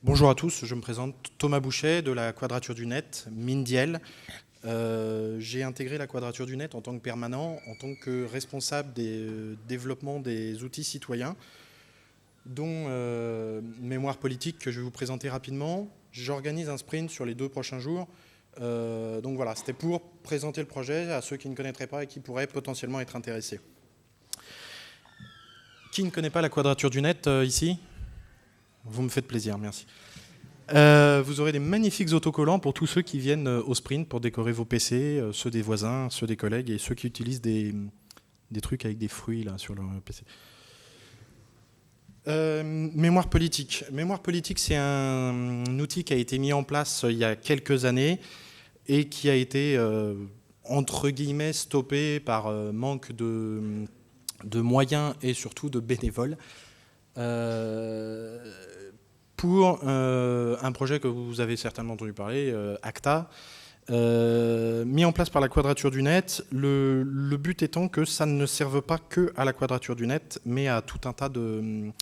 Bonjour à tous, je me présente Thomas Bouchet de la Quadrature du Net, Mindiel. J'ai intégré la Quadrature du Net en tant que permanent, en tant que responsable des développements des outils citoyens, dont Mémoire politique que je vais vous présenter rapidement. J'organise un sprint sur les 2 prochains jours. Donc voilà, c'était pour présenter le projet à ceux qui ne connaîtraient pas et qui pourraient potentiellement être intéressés. Qui ne connaît pas la Quadrature du Net ici ? Vous me faites plaisir, merci. Vous aurez des magnifiques autocollants pour tous ceux qui viennent au sprint pour décorer vos PC, ceux des voisins, ceux des collègues et ceux qui utilisent des trucs avec des fruits là, sur leur PC. Mémoire politique. Mémoire politique, c'est un outil qui a été mis en place il y a quelques années et qui a été, entre guillemets, stoppé par manque de moyens et surtout de bénévoles. Pour un projet que vous avez certainement entendu parler, ACTA, mis en place par la Quadrature du Net, le but étant que ça ne serve pas que à la Quadrature du Net, mais à tout un tas de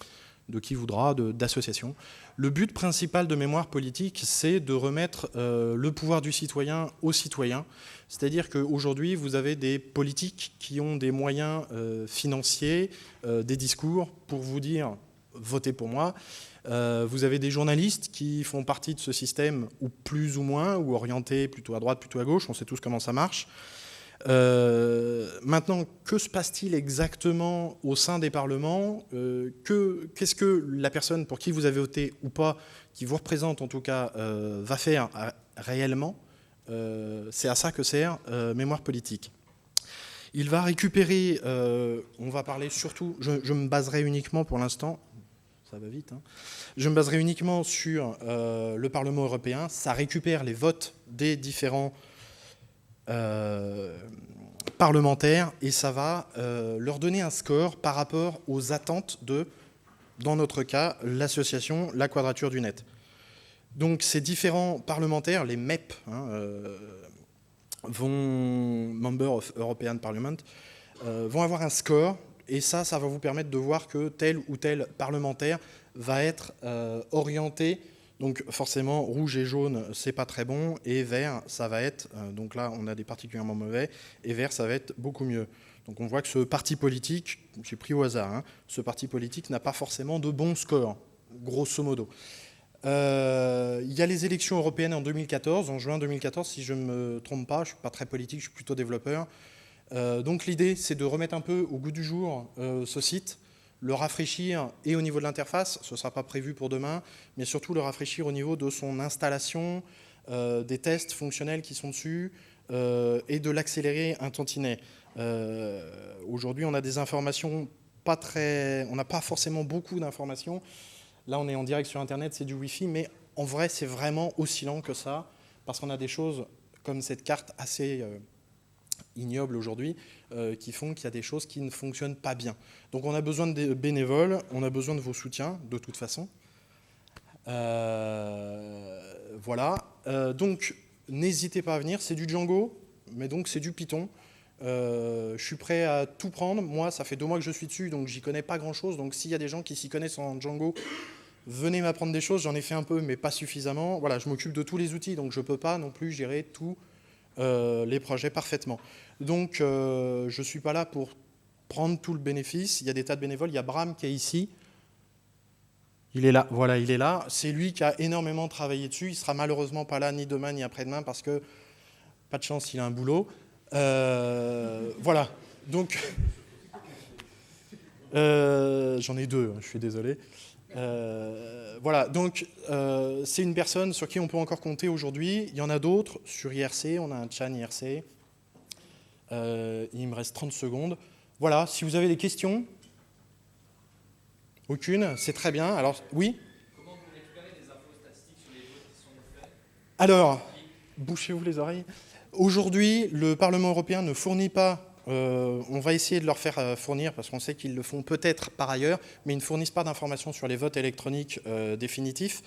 qui voudra, d'associations. Le but principal de Mémoire politique, c'est de remettre le pouvoir du citoyen aux citoyens. C'est-à-dire qu'aujourd'hui, vous avez des politiques qui ont des moyens financiers, des discours pour vous dire « votez pour moi ». Vous avez des journalistes qui font partie de ce système, ou plus ou moins, ou orientés plutôt à droite, plutôt à gauche, on sait tous comment ça marche. Maintenant, que se passe-t-il exactement au sein des parlements ? Qu'est-ce que la personne pour qui vous avez voté ou pas, qui vous représente en tout cas, va faire réellement ? C'est à ça que sert Mémoire politique. Il va récupérer, on va parler surtout, je me baserai uniquement pour l'instant, ça va vite, hein. Je me baserai uniquement sur le Parlement européen. Ça récupère les votes des différents parlementaires et ça va leur donner un score par rapport aux attentes de, dans notre cas, l'association La Quadrature du Net. Donc ces différents parlementaires, les MEP, Member of European Parliament, vont avoir un score. Et ça va vous permettre de voir que tel ou tel parlementaire va être orienté. Donc forcément, rouge et jaune, c'est pas très bon. Et vert, ça va être, donc là, on a des particulièrement mauvais. Et vert, ça va être beaucoup mieux. Donc on voit que ce parti politique, j'ai pris au hasard, ce parti politique n'a pas forcément de bons scores, grosso modo. Il y a les élections européennes en 2014, en juin 2014, si je ne me trompe pas. Je ne suis pas très politique, je suis plutôt développeur. Donc l'idée, c'est de remettre un peu au goût du jour ce site, le rafraîchir et au niveau de l'interface, ce ne sera pas prévu pour demain, mais surtout le rafraîchir au niveau de son installation, des tests fonctionnels qui sont dessus et de l'accélérer un tantinet. Aujourd'hui, on a des informations pas très... On n'a pas forcément beaucoup d'informations. Là, on est en direct sur Internet, c'est du Wi-Fi, mais en vrai, c'est vraiment aussi lent que ça, parce qu'on a des choses comme cette carte assez... ignobles aujourd'hui, qui font qu'il y a des choses qui ne fonctionnent pas bien. Donc on a besoin de bénévoles, on a besoin de vos soutiens, de toute façon. Voilà. Donc n'hésitez pas à venir, c'est du Django, mais donc c'est du Python. Je suis prêt à tout prendre. Moi, ça fait 2 mois que je suis dessus, donc j'y connais pas grand-chose. Donc s'il y a des gens qui s'y connaissent en Django, venez m'apprendre des choses. J'en ai fait un peu, mais pas suffisamment. Voilà, je m'occupe de tous les outils, donc je ne peux pas non plus gérer tout. Les projets parfaitement. Donc, je ne suis pas là pour prendre tout le bénéfice. Il y a des tas de bénévoles. Il y a Bram qui est ici. Il est là. Voilà, il est là. C'est lui qui a énormément travaillé dessus. Il ne sera malheureusement pas là ni demain ni après-demain parce que, pas de chance, il a un boulot. Voilà. Donc, j'en ai 2, je suis désolé. Voilà, donc c'est une personne sur qui on peut encore compter aujourd'hui. Il y en a d'autres sur IRC, on a un Chan IRC. Il me reste 30 secondes. Voilà, si vous avez des questions. Aucune, c'est très bien. Alors, oui ? Comment vous récupérez des infos statistiques sur les votes qui sont faits ? Alors, bouchez-vous les oreilles. Aujourd'hui, le Parlement européen ne fournit pas... on va essayer de leur faire fournir, parce qu'on sait qu'ils le font peut-être par ailleurs, mais ils ne fournissent pas d'informations sur les votes électroniques définitifs.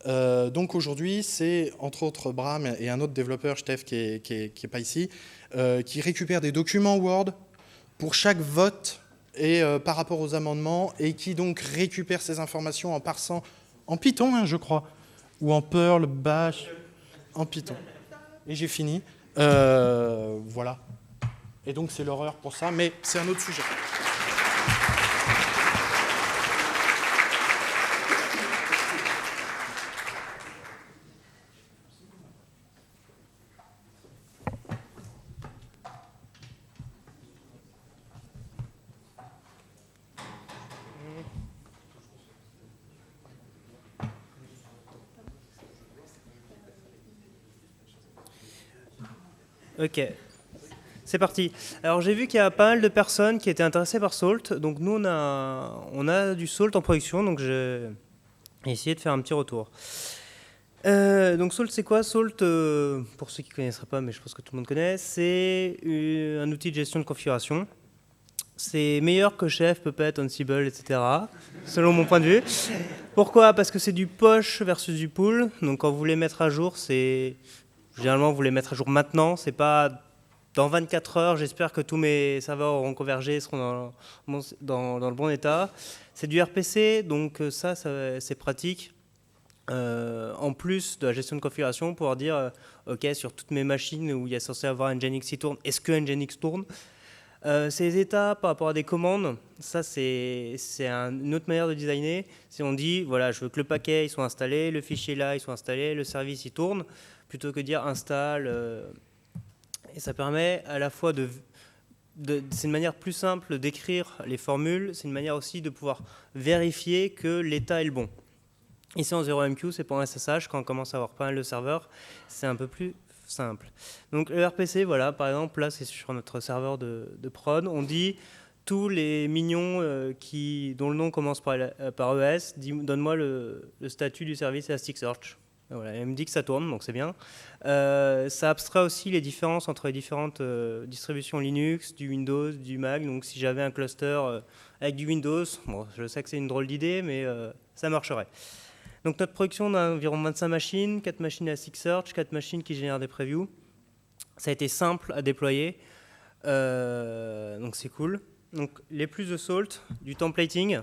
Donc aujourd'hui, c'est entre autres Bram et un autre développeur, Steph, qui est pas ici, qui récupère des documents Word pour chaque vote et par rapport aux amendements, et qui donc récupère ces informations en parsant en Python, hein, je crois. ou en Perl, Bash, en Python. Et j'ai fini. Voilà. Et donc c'est l'horreur pour ça, mais c'est un autre sujet. Ok, c'est parti. Alors j'ai vu qu'il y a pas mal de personnes qui étaient intéressées par Salt. Donc nous on a du Salt en production, donc j'ai essayé de faire un petit retour. Donc Salt c'est quoi? Salt, pour ceux qui ne connaisseraient pas, mais je pense que tout le monde connaît, c'est un outil de gestion de configuration. C'est meilleur que Chef, Puppet, Ansible, etc. selon mon point de vue. Pourquoi? Parce que c'est du push versus du pull. Donc quand vous voulez mettre à jour, c'est... Généralement, vous voulez mettre à jour maintenant. C'est pas dans 24 heures, j'espère que tous mes serveurs auront convergé, seront dans le bon état. C'est du RPC, donc ça c'est pratique. En plus de la gestion de configuration, pouvoir dire, OK, sur toutes mes machines où il y a censé avoir Nginx qui tourne, est-ce que Nginx tourne? Ces états par rapport à des commandes, ça c'est une autre manière de designer. Si on dit, voilà, je veux que le paquet il soit installé, le fichier là il soit installé, le service il tourne, plutôt que dire install. Et ça permet à la fois c'est une manière plus simple d'écrire les formules, c'est une manière aussi de pouvoir vérifier que l'état est le bon. Ici en 0MQ, c'est pour un SSH, quand on commence à avoir pas mal de serveurs, c'est un peu plus simple. Donc le RPC, voilà, par exemple, là c'est sur notre serveur de prod, on dit tous les minions dont le nom commence par ES, donne-moi le statut du service Elasticsearch. Voilà, elle me dit que ça tourne, donc c'est bien. Ça abstrait aussi les différences entre les différentes distributions Linux, du Windows, du Mac. Donc si j'avais un cluster avec du Windows, bon, je sais que c'est une drôle d'idée, mais ça marcherait. Donc notre production, on a environ 25 machines, 4 machines Elasticsearch, 4 machines qui génèrent des previews. Ça a été simple à déployer, donc c'est cool. Donc les plus de Salt, du templating.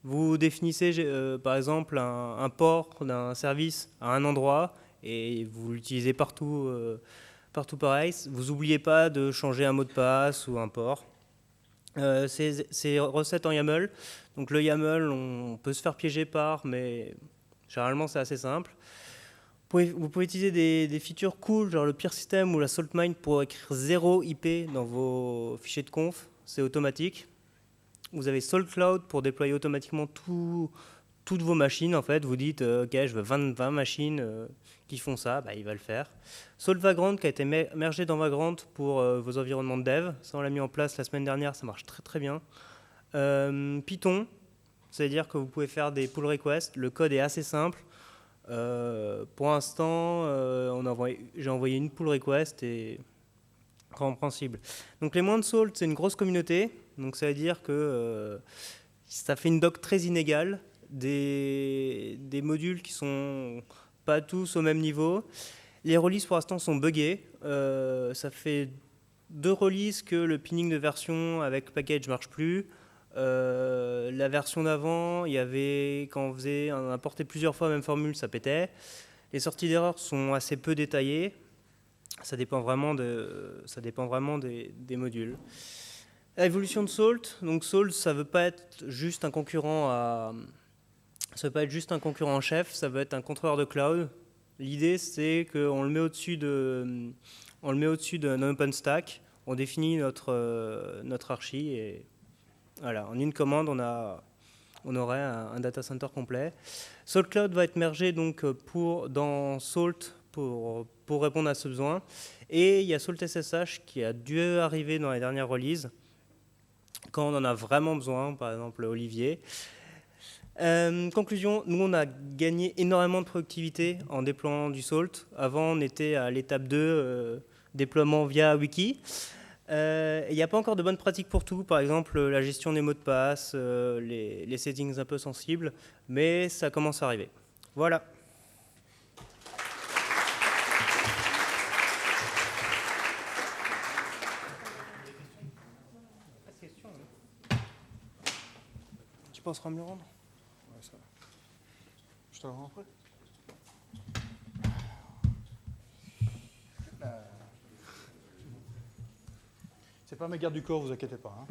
Vous définissez par exemple un port d'un service à un endroit et vous l'utilisez partout, partout pareil. Vous n'oubliez pas de changer un mot de passe ou un port. C'est recette en YAML. Donc le YAML, on peut se faire piéger par, mais généralement c'est assez simple. Vous pouvez utiliser des features cool, genre le peer system ou la saltmine pour écrire 0 IP dans vos fichiers de conf. C'est automatique. Vous avez SaltCloud pour déployer automatiquement toutes vos machines. En fait, vous dites, OK, je veux 20 machines qui font ça, bah, il va le faire. Salt Vagrant qui a été mergé dans Vagrant pour vos environnements de dev. Ça, on l'a mis en place la semaine dernière, ça marche très très bien. Python, c'est-à-dire que vous pouvez faire des pull requests. Le code est assez simple. Pour l'instant, j'ai envoyé une pull request et compréhensible. Donc les moins de Salt, c'est une grosse communauté. Donc ça veut dire que ça fait une doc très inégale, des modules qui sont pas tous au même niveau. Les releases pour l'instant sont buggées. Ça fait 2 releases que le pinning de version avec package marche plus. La version d'avant, il y avait, quand on importait plusieurs fois la même formule, ça pétait. Les sorties d'erreur sont assez peu détaillées. Ça dépend vraiment des modules. L'évolution de Salt. Donc Salt, ça veut pas être juste un concurrent en chef, ça veut être un contrôleur de cloud. L'idée, c'est qu'on le met au-dessus d'un OpenStack. On définit notre archi et voilà, en une commande, on aurait un data center complet. Salt Cloud va être mergé donc dans Salt pour répondre à ce besoin. Et il y a Salt SSH qui a dû arriver dans les dernières releases quand on en a vraiment besoin, par exemple Olivier. Conclusion, nous on a gagné énormément de productivité en déployant du Salt. Avant on était à l'étape 2, déploiement via Wiki. Il n'y a pas encore de bonnes pratiques pour tout, par exemple la gestion des mots de passe, les settings un peu sensibles, mais ça commence à arriver. Voilà. Tu penseras à me le rendre? Ouais, ça va. Je te le rends après. C'est pas mes gardes du corps, vous inquiétez pas.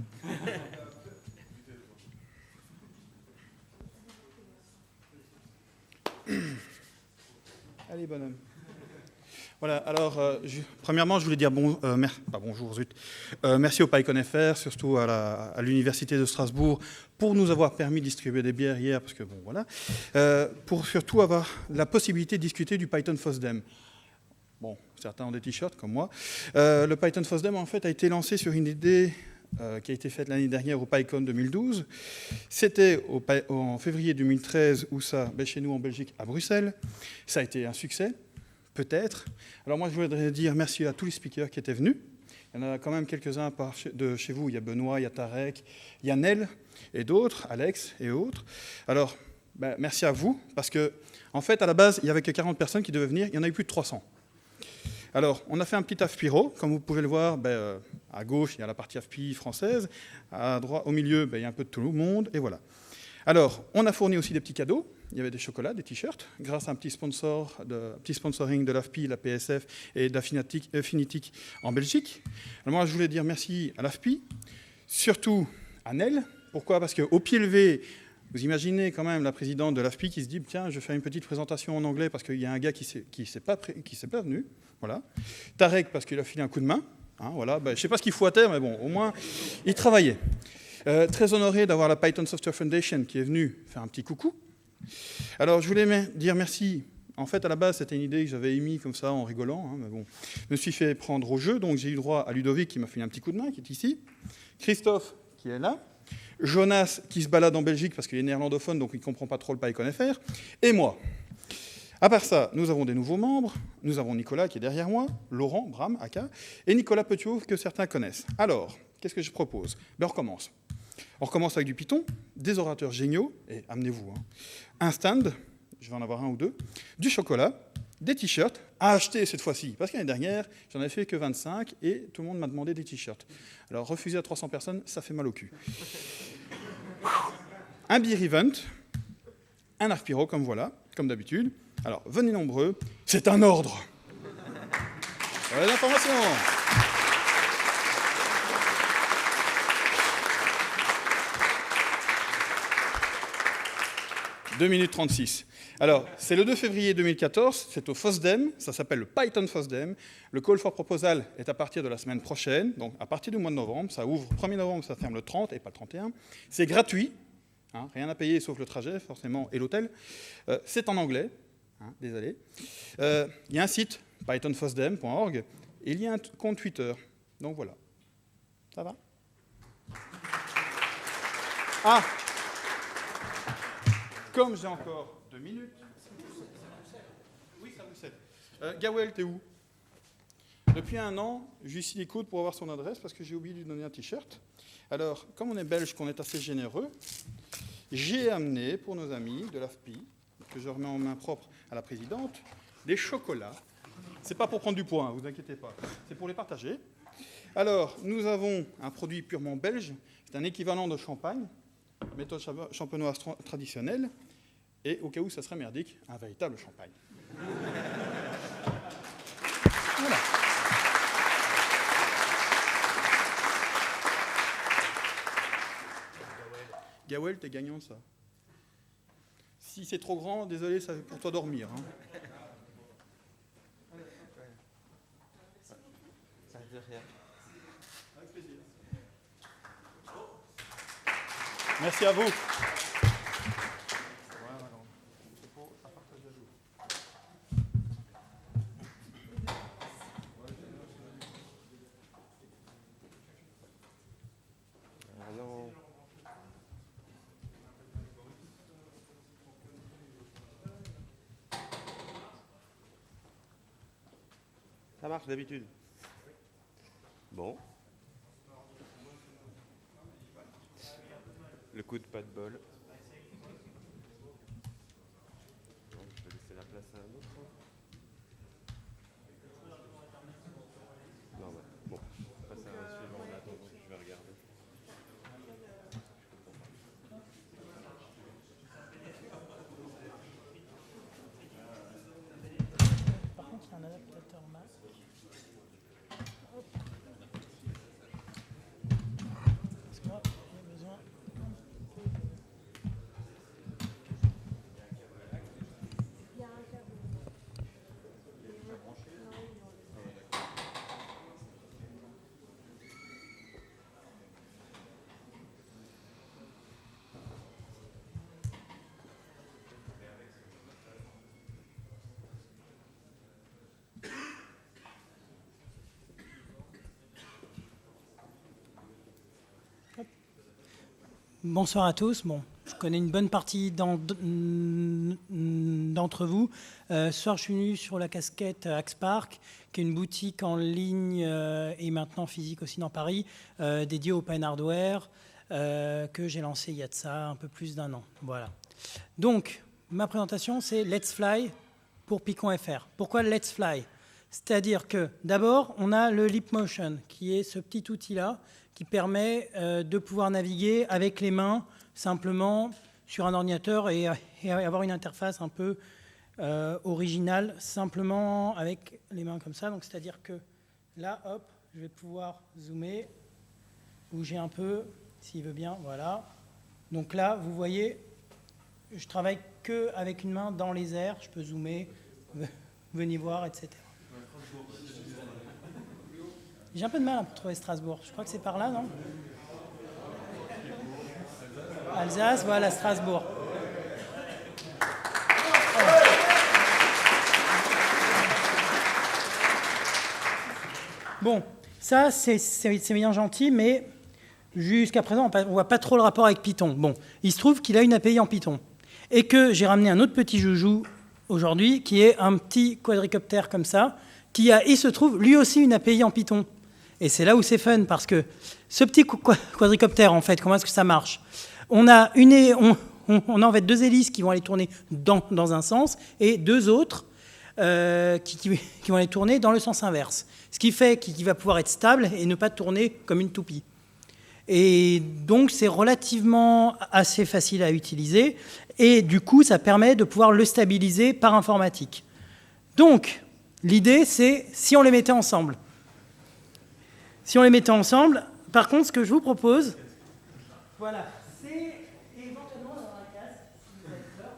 Hein. Allez, bonhomme. Voilà, alors, premièrement, je voulais dire bonjour, zut. Merci au PyCon FR, surtout à l'Université de Strasbourg, pour nous avoir permis de distribuer des bières hier, parce que bon, voilà, pour surtout avoir la possibilité de discuter du Python FOSDEM. Bon, certains ont des t-shirts, comme moi. Le Python FOSDEM, en fait, a été lancé sur une idée qui a été faite l'année dernière au PyCon 2012. C'était en février 2013, où ça, chez nous en Belgique, à Bruxelles. Ça a été un succès. Peut-être. Alors moi, je voudrais dire merci à tous les speakers qui étaient venus. Il y en a quand même quelques-uns de chez vous. Il y a Benoît, il y a Tarek, il y a Nel et d'autres, Alex et autres. Alors, merci à vous, parce que, en fait, à la base, il n'y avait que 40 personnes qui devaient venir. Il y en a eu plus de 300. Alors, on a fait un petit AFPIRO. Comme vous pouvez le voir, à gauche, il y a la partie AFPI française. À droite, au milieu, il y a un peu de tout le monde. Et voilà. Alors, on a fourni aussi des petits cadeaux. Il y avait des chocolats, des t-shirts, grâce à un petit sponsoring de l'AFPI, la PSF et d'Afinitic en Belgique. Alors moi, je voulais dire merci à l'AFPI, surtout à Nel. Pourquoi ? Parce qu'au pied levé, vous imaginez quand même la présidente de l'AFPI qui se dit « Tiens, je vais faire une petite présentation en anglais parce qu'il y a un gars qui ne s'est pas venu. » Voilà. Tarek, parce qu'il a filé un coup de main. Hein, voilà. Je ne sais pas ce qu'il faut à terre, mais bon, au moins, il travaillait. Très honoré d'avoir la Python Software Foundation qui est venue faire un petit coucou. Alors, je voulais dire merci. En fait, à la base, c'était une idée que j'avais émise comme ça en rigolant. Hein, mais bon, je me suis fait prendre au jeu, donc j'ai eu droit à Ludovic qui m'a fait un petit coup de main, qui est ici. Christophe, qui est là. Jonas, qui se balade en Belgique parce qu'il est néerlandophone, donc il ne comprend pas trop le PyCon FR. Et moi. À part ça, nous avons des nouveaux membres. Nous avons Nicolas, qui est derrière moi, Laurent, Bram, Aka, et Nicolas Petiot, que certains connaissent. Alors, qu'est-ce que je propose ? On recommence. On recommence avec du Python, des orateurs géniaux, et amenez-vous, hein, un stand, je vais en avoir un ou deux, du chocolat, des t-shirts, à acheter cette fois-ci, parce que l'année dernière, j'en avais fait que 25, et tout le monde m'a demandé des t-shirts. Alors, refuser à 300 personnes, ça fait mal au cul. Un beer event, un AFPIRO, comme voilà, comme d'habitude. Alors, venez nombreux, c'est un ordre. Voilà les informations. 2 minutes 36. Alors, c'est le 2 février 2014, c'est au FOSDEM, ça s'appelle le Python FOSDEM. Le call for proposal est à partir de la semaine prochaine, donc à partir du mois de novembre, ça ouvre le 1er novembre, ça ferme le 30 et pas le 31. C'est gratuit, hein, rien à payer sauf le trajet, forcément, et l'hôtel. C'est en anglais, hein, désolé. Il y a un site, pythonfosdem.org, et il y a un compte Twitter. Donc voilà. Ça va ? Ah ! Comme j'ai encore 2 minutes... Oui, ça vous sait. Gawel, t'es où ? Depuis 1 an, je lui suis écoute pour avoir son adresse parce que j'ai oublié de lui donner un t-shirt. Alors, comme on est belge, qu'on est assez généreux, j'ai amené pour nos amis de l'AFPI, que je remets en main propre à la présidente, des chocolats. C'est pas pour prendre du poids, vous inquiétez pas. C'est pour les partager. Alors, nous avons un produit purement belge. C'est un équivalent de champagne, méthode champenoise traditionnelle, et au cas où ça serait merdique, un véritable champagne. Voilà. Gawel, t'es gagnant de ça. Si c'est trop grand, désolé, ça pour toi dormir. Hein. Avec plaisir. Merci à vous. Ça marche d'habitude. Bon. Le coup de pas de bol. Bon, je vais laisser la place à un autre. Non, ouais. Bon, on passe à un suivant en attendant. Je vais regarder. Par contre, il y a un adaptateur Mac. Bonsoir à tous. Bon, je connais une bonne partie d'entre vous. Ce soir, je suis venu sur la casquette Axpark, qui est une boutique en ligne et maintenant physique aussi dans Paris, dédiée au Open Hardware, que j'ai lancé il y a de ça un peu plus d'1 an. Voilà. Donc, ma présentation, c'est Let's Fly pour Python.fr. Pourquoi Let's Fly? C'est-à-dire que, d'abord, on a le Leapmotion, qui est ce petit outil-là, qui permet de pouvoir naviguer avec les mains, simplement, sur un ordinateur et avoir une interface un peu originale, simplement avec les mains comme ça. Donc, c'est-à-dire que là, hop, je vais pouvoir zoomer, bouger un peu, s'il veut bien, voilà. Donc là, vous voyez, je travaille qu'avec une main dans les airs, je peux zoomer, venez voir, etc. J'ai un peu de mal à trouver Strasbourg. Je crois que c'est par là, non? Alsace, voilà, Strasbourg. Bon, ça, c'est bien gentil, mais jusqu'à présent, on ne voit pas trop le rapport avec Python. Bon, il se trouve qu'il a une API en Python. Et que j'ai ramené un autre petit joujou aujourd'hui, qui est un petit quadricoptère comme ça, qui a, il se trouve, lui aussi une API en Python. Et c'est là où c'est fun, parce que ce petit quadricoptère, en fait, comment est-ce que ça marche? On a en fait 2 hélices qui vont aller tourner dans un sens, et 2 autres qui vont aller tourner dans le sens inverse. Ce qui fait qu'il va pouvoir être stable et ne pas tourner comme une toupie. Et donc, c'est relativement assez facile à utiliser. Et du coup, ça permet de pouvoir le stabiliser par informatique. Donc, l'idée, c'est si on les mettait ensemble. Si on les mettait ensemble, par contre, ce que je vous propose, voilà, c'est éventuellement dans un casque, si vous avez peur.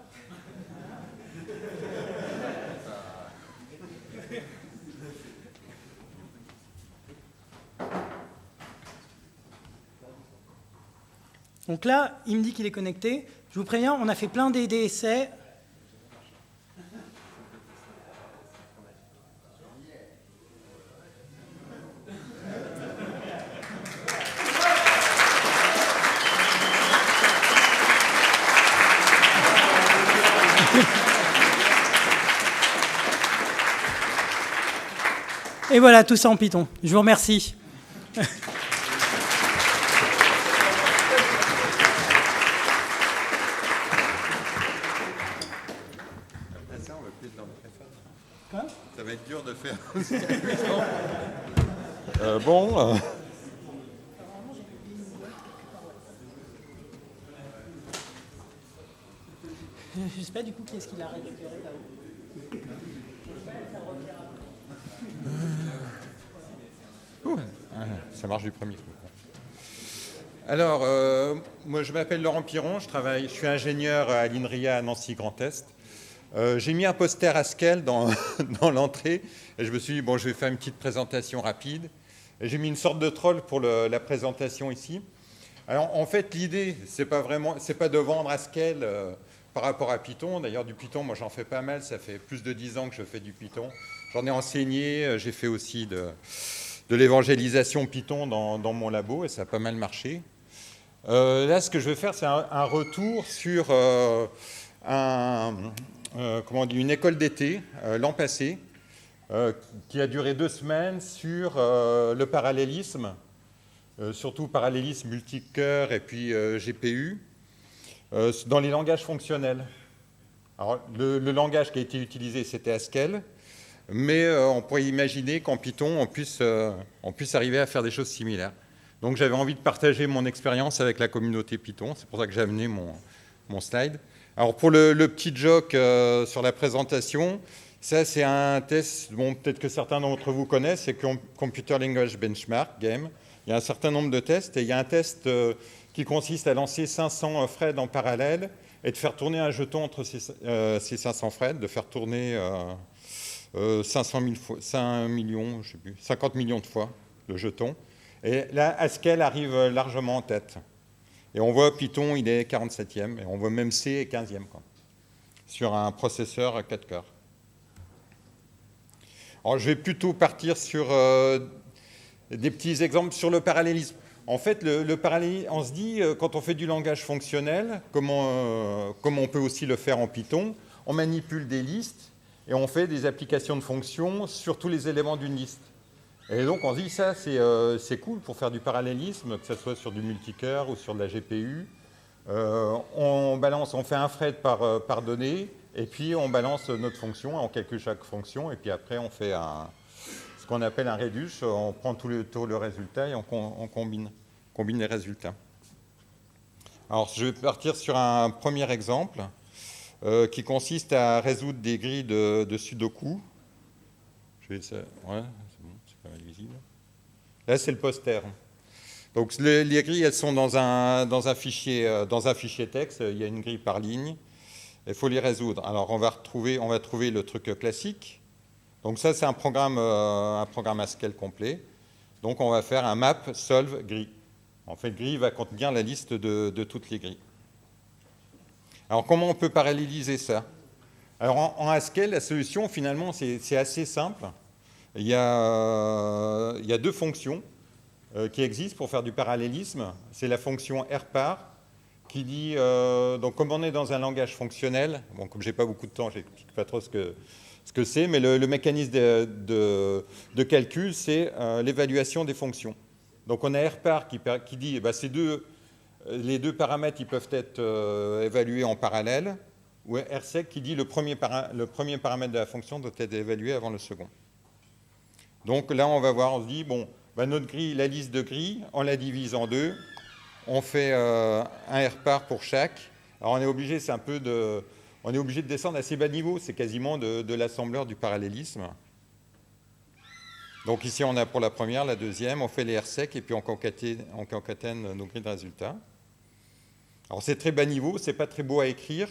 Donc là, il me dit qu'il est connecté. Je vous préviens, on a fait plein d'essais. Et voilà, tout ça en Python. Je vous remercie. Ça, on va plus être dans le téléphone. Quoi? Ça va être dur de faire. Je ne sais pas du coup qui est-ce qu'il a récupéré là-haut. Ça marche du premier coup. Alors, moi je m'appelle Laurent Piron, je suis ingénieur à l'INRIA à Nancy Grand Est. J'ai mis un poster Haskell dans l'entrée et je me suis dit, bon, je vais faire une petite présentation rapide. Et j'ai mis une sorte de troll pour la présentation ici. Alors, en fait, l'idée, c'est pas de vendre Haskell par rapport à Python. D'ailleurs, du Python, moi, j'en fais pas mal. Ça fait plus de 10 ans que je fais du Python. J'en ai enseigné. J'ai fait aussi de l'évangélisation Python dans mon labo et ça a pas mal marché. Là, ce que je vais faire, c'est un retour sur une école d'été l'an passé qui a duré 2 semaines sur le parallélisme, surtout parallélisme multicœur et puis GPU, dans les langages fonctionnels. Alors, le langage qui a été utilisé, c'était Haskell, mais on pourrait imaginer qu'en Python, on puisse arriver à faire des choses similaires. Donc j'avais envie de partager mon expérience avec la communauté Python, c'est pour ça que j'ai amené mon slide. Alors pour le petit joke sur la présentation, ça c'est un test, bon, peut-être que certains d'entre vous connaissent, c'est Computer Language Benchmark Game. Il y a un certain nombre de tests, et il y a un test qui consiste à lancer 500 threads en parallèle et de faire tourner un jeton entre ces 500 threads, de faire tourner 50 millions de fois le jeton. Et là, Haskell arrive largement en tête. Et on voit Python, il est 47e, et on voit même C est 15e, quoi, sur un processeur à 4 cœurs. Alors, je vais plutôt partir sur des petits exemples sur le parallélisme. En fait, le parallélisme, on se dit, quand on fait du langage fonctionnel, comme on peut aussi le faire en Python, on manipule des listes et on fait des applications de fonctions sur tous les éléments d'une liste. Et donc, on se dit, ça, c'est cool pour faire du parallélisme, que ce soit sur du multicœur ou sur de la GPU. On fait un thread par donnée, et puis on balance notre fonction, on calcule chaque fonction, et puis après, on fait ce qu'on appelle un reduce, on prend tout le résultat et on combine les résultats. Alors, je vais partir sur un premier exemple qui consiste à résoudre des grilles de Sudoku. Ouais, c'est bon, c'est pas mal visible. Là, c'est le poster. Donc, les grilles, elles sont dans un fichier texte. Il y a une grille par ligne. Il faut les résoudre. Alors, on va trouver le truc classique. Donc ça, c'est un programme Haskell complet. Donc on va faire un map solve grille. En fait, grille va contenir la liste de toutes les grilles. Alors comment on peut paralléliser ça? Alors en Haskell, la solution finalement, c'est assez simple. Il y a deux fonctions qui existent pour faire du parallélisme. C'est la fonction rpar qui dit, donc comme on est dans un langage fonctionnel, bon, comme je n'ai pas beaucoup de temps, je n'explique pas trop ce que c'est, mais le mécanisme de calcul, c'est l'évaluation des fonctions. Donc on a rpar qui dit les deux paramètres ils peuvent être évalués en parallèle, ou rsec qui dit le premier paramètre de la fonction doit être évalué avant le second. Donc là on va voir, on se dit, bon, notre grille, la liste de grilles, on la divise en deux, on fait un rpar pour chaque. Alors on est obligé, on est obligé de descendre assez bas niveau, c'est quasiment de l'assembleur du parallélisme. Donc ici, on a pour la première, la deuxième, on fait les rsec et puis on concatène nos grilles de résultats. Alors c'est très bas niveau, c'est pas très beau à écrire.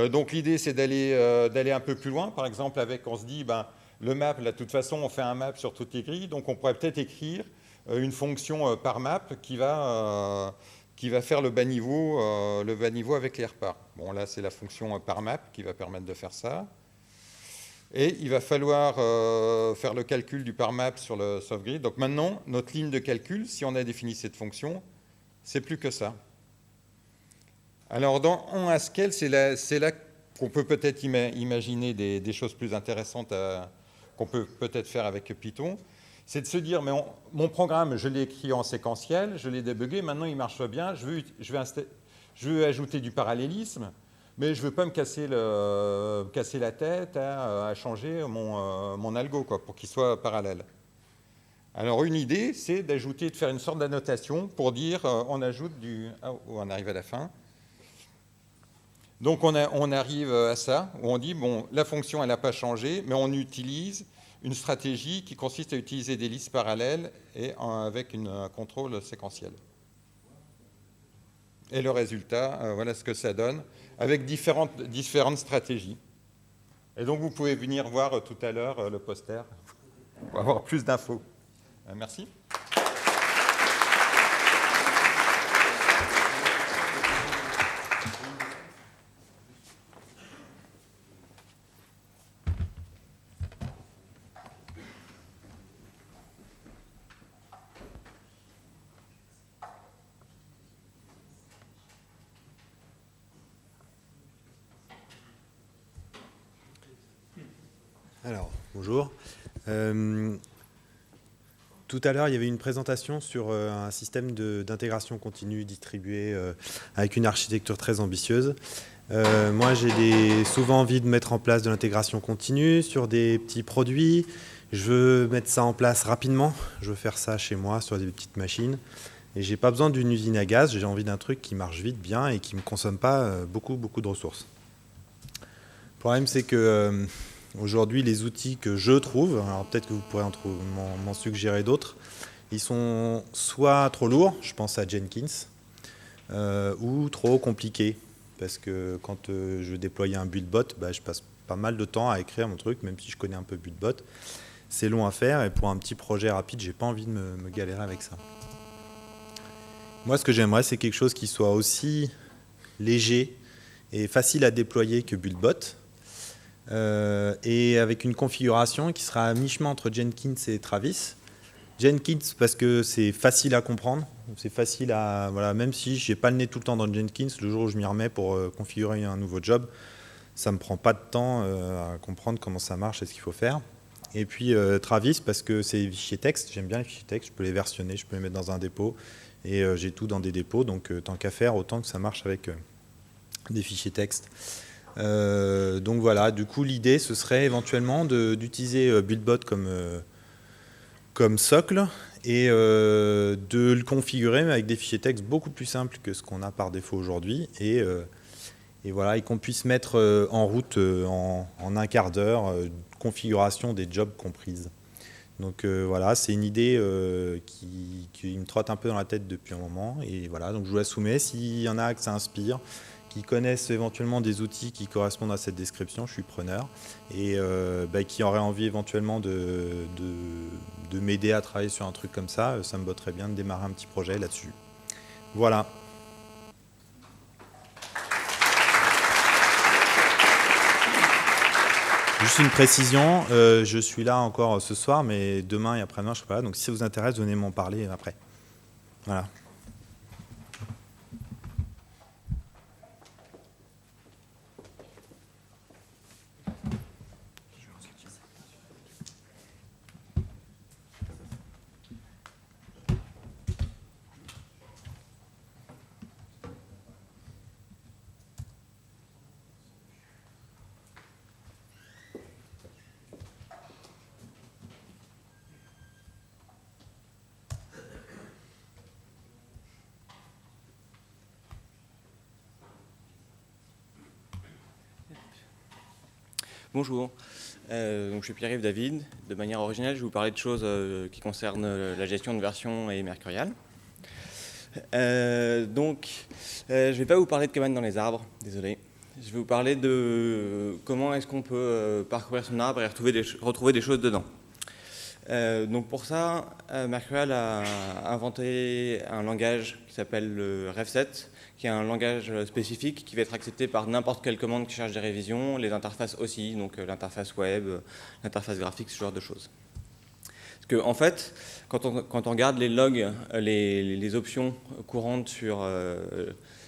Donc l'idée, c'est d'aller un peu plus loin. Par exemple, on se dit, le map, là, de toute façon, on fait un map sur toutes les grilles, donc on pourrait peut-être écrire une fonction par map qui va faire le bas niveau avec les rpar. Bon, là, c'est la fonction par map qui va permettre de faire ça. Et il va falloir faire le calcul du par map sur le soft-grid. Donc maintenant, notre ligne de calcul, si on a défini cette fonction, c'est plus que ça. Alors, en Haskell, c'est là qu'on peut peut-être imaginer des choses plus intéressantes qu'on peut peut-être faire avec Python. C'est de se dire, mais mon programme, je l'ai écrit en séquentiel, je l'ai débugué, maintenant il marche bien, je veux ajouter du parallélisme, mais je ne veux pas me casser la tête à changer mon algo pour qu'il soit parallèle. Alors une idée, c'est de faire une sorte d'annotation pour dire, on ajoute on arrive à la fin. Donc on arrive à ça, où on dit, bon, la fonction elle n'a pas changé, mais on utilise une stratégie qui consiste à utiliser des listes parallèles et avec un contrôle séquentiel. Et le résultat, voilà ce que ça donne, avec différentes stratégies. Et donc vous pouvez venir voir tout à l'heure le poster pour avoir plus d'infos. Merci. Alors, bonjour. Tout à l'heure, il y avait une présentation sur un système d'intégration continue distribué avec une architecture très ambitieuse. Moi, j'ai souvent envie de mettre en place de l'intégration continue sur des petits produits. Je veux mettre ça en place rapidement. Je veux faire ça chez moi sur des petites machines. Et je n'ai pas besoin d'une usine à gaz. J'ai envie d'un truc qui marche vite, bien et qui ne me consomme pas beaucoup de ressources. Le problème, c'est que aujourd'hui, les outils que je trouve, alors peut-être que vous pourrez m'en suggérer d'autres, ils sont soit trop lourds, je pense à Jenkins, ou trop compliqués. Parce que quand je déploie un buildbot, je passe pas mal de temps à écrire mon truc, même si je connais un peu buildbot. C'est long à faire et pour un petit projet rapide, j'ai pas envie de me galérer avec ça. Moi, ce que j'aimerais, c'est quelque chose qui soit aussi léger et facile à déployer que buildbot. Et avec une configuration qui sera à mi-chemin entre Jenkins et Travis, Jenkins parce que c'est facile à comprendre, c'est facile à... Voilà, même si je n'ai pas le nez tout le temps dans Jenkins, le jour où je m'y remets pour configurer un nouveau job, ça ne me prend pas de temps à comprendre comment ça marche et ce qu'il faut faire. Et puis Travis parce que c'est des fichiers texte, j'aime bien les fichiers texte, je peux les versionner, je peux les mettre dans un dépôt et j'ai tout dans des dépôts, donc tant qu'à faire, autant que ça marche avec des fichiers texte. Donc voilà, du coup l'idée ce serait éventuellement d'utiliser Buildbot comme socle et de le configurer mais avec des fichiers texte beaucoup plus simples que ce qu'on a par défaut aujourd'hui et voilà, et qu'on puisse mettre en route en un quart d'heure configuration des jobs comprises. Donc voilà, c'est une idée qui me trotte un peu dans la tête depuis un moment et voilà, donc je vous la soumets. S'il y en a que ça inspire, qui connaissent éventuellement des outils qui correspondent à cette description, je suis preneur, et qui auraient envie éventuellement de m'aider à travailler sur un truc comme ça me botterait bien de démarrer un petit projet là-dessus. Voilà. Juste une précision, je suis là encore ce soir, mais demain et après-demain, je ne serai pas là, donc si ça vous intéresse, venez m'en parler après. Voilà. Bonjour, donc je suis Pierre-Yves David. De manière originale, je vais vous parler de choses qui concernent la gestion de versions et Mercurial. Je ne vais pas vous parler de cabane dans les arbres, désolé. Je vais vous parler de comment est-ce qu'on peut parcourir son arbre et retrouver des choses dedans. Donc pour ça, Mercurial a inventé un langage qui s'appelle le RevSet, qui est un langage spécifique qui va être accepté par n'importe quelle commande qui cherche des révisions, les interfaces aussi, donc l'interface web, l'interface graphique, ce genre de choses. Parce que en fait, quand on regarde les logs, les options courantes sur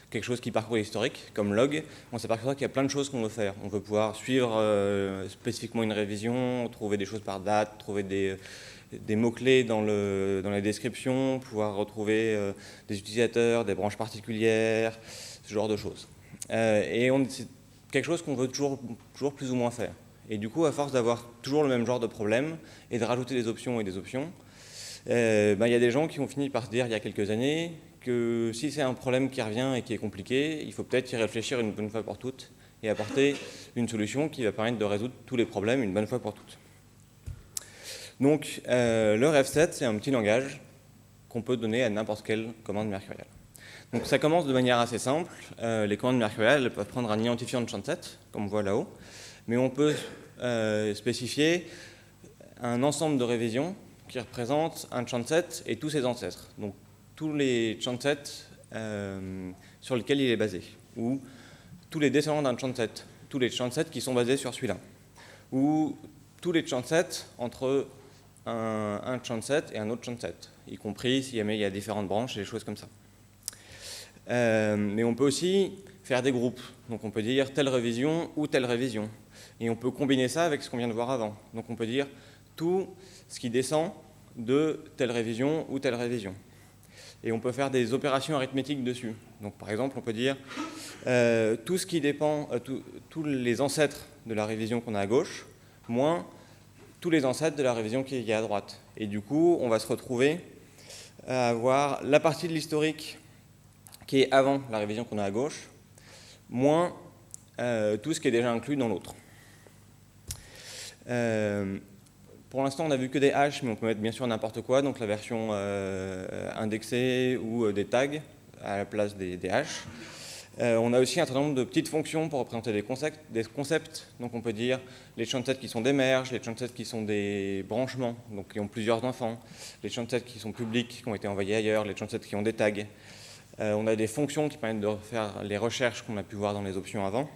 quelque chose qui parcourt l'historique, comme log, on s'aperçoit qu'il y a plein de choses qu'on veut faire. On veut pouvoir suivre spécifiquement une révision, trouver des choses par date, trouver des mots-clés dans la description, pouvoir retrouver des utilisateurs, des branches particulières, ce genre de choses. C'est quelque chose qu'on veut toujours plus ou moins faire. Et du coup, à force d'avoir toujours le même genre de problème et de rajouter des options et des options, il y a des gens qui ont fini par se dire il y a quelques années que si c'est un problème qui revient et qui est compliqué, il faut peut-être y réfléchir une bonne fois pour toutes et apporter une solution qui va permettre de résoudre tous les problèmes une bonne fois pour toutes. Donc le RevSet, c'est un petit langage qu'on peut donner à n'importe quelle commande Mercurial. Donc ça commence de manière assez simple. Les commandes Mercurial elles peuvent prendre un identifiant de chanset, comme on voit là-haut, mais on peut spécifier un ensemble de révisions qui représente un chanset et tous ses ancêtres. Donc tous les chansets sur lesquels il est basé, ou tous les descendants d'un chanset, tous les chansets qui sont basés sur celui-là, ou tous les chansets entre un chanset et un autre chanset, y compris s'il y a différentes branches et des choses comme ça. Mais on peut aussi faire des groupes, donc on peut dire telle révision ou telle révision, et on peut combiner ça avec ce qu'on vient de voir avant. Donc on peut dire tout ce qui descend de telle révision ou telle révision. Et on peut faire des opérations arithmétiques dessus. Donc par exemple, on peut dire tout ce qui dépend, tous les ancêtres de la révision qu'on a à gauche, moins tous les ancêtres de la révision qui est à droite. Et du coup, on va se retrouver à avoir la partie de l'historique qui est avant la révision qu'on a à gauche, moins tout ce qui est déjà inclus dans l'autre. Pour l'instant, on n'a vu que des hashes, mais on peut mettre bien sûr n'importe quoi, donc la version indexée ou des tags à la place des hashes. On a aussi un certain nombre de petites fonctions pour représenter des concepts. Donc on peut dire les chansets qui sont des merges, les chansets qui sont des branchements, donc qui ont plusieurs enfants, les chansets qui sont publics, qui ont été envoyés ailleurs, les chansets qui ont des tags. On a des fonctions qui permettent de faire les recherches qu'on a pu voir dans les options avant.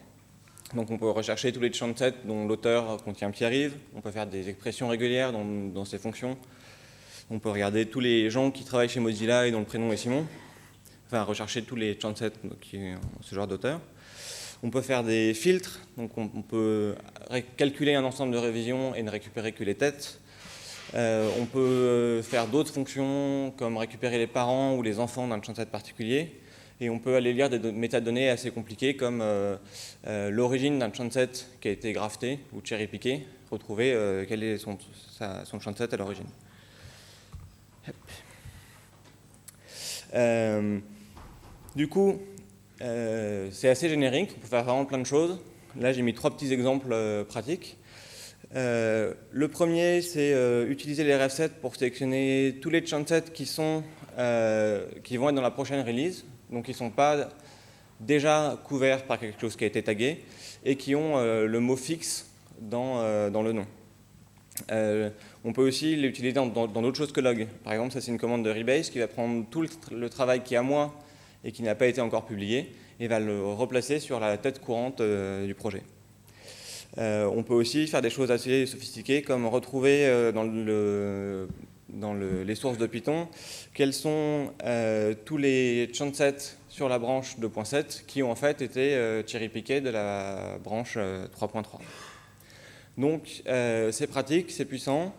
Donc on peut rechercher tous les chansets dont l'auteur contient Pierre-Yves, on peut faire des expressions régulières dans ces fonctions. On peut regarder tous les gens qui travaillent chez Mozilla et dont le prénom est Simon. Enfin, rechercher tous les chansets qui ont ce genre d'auteur. On peut faire des filtres, donc on peut calculer un ensemble de révisions et ne récupérer que les têtes. On peut faire d'autres fonctions, comme récupérer les parents ou les enfants d'un chanset particulier. Et on peut aller lire des métadonnées assez compliquées, comme l'origine d'un chanset qui a été grafté ou cherry-piqué, retrouver quel est son chanset à l'origine. Du coup, c'est assez générique, on peut faire vraiment plein de choses. Là, j'ai mis 3 petits exemples pratiques. Le premier, c'est utiliser les refsets pour sélectionner tous les chansets qui vont être dans la prochaine release, donc qui ne sont pas déjà couverts par quelque chose qui a été tagué et qui ont le mot fixe dans le nom. On peut aussi l'utiliser dans d'autres choses que log. Par exemple, ça c'est une commande de Rebase qui va prendre tout le travail qui est à moi et qui n'a pas été encore publié et va le replacer sur la tête courante du projet. On peut aussi faire des choses assez sophistiquées comme retrouver dans les sources de Python quels sont tous les chansets sur la branche 2.7 qui ont en fait été cherry-pickés de la branche 3.3. Donc c'est pratique, c'est puissant,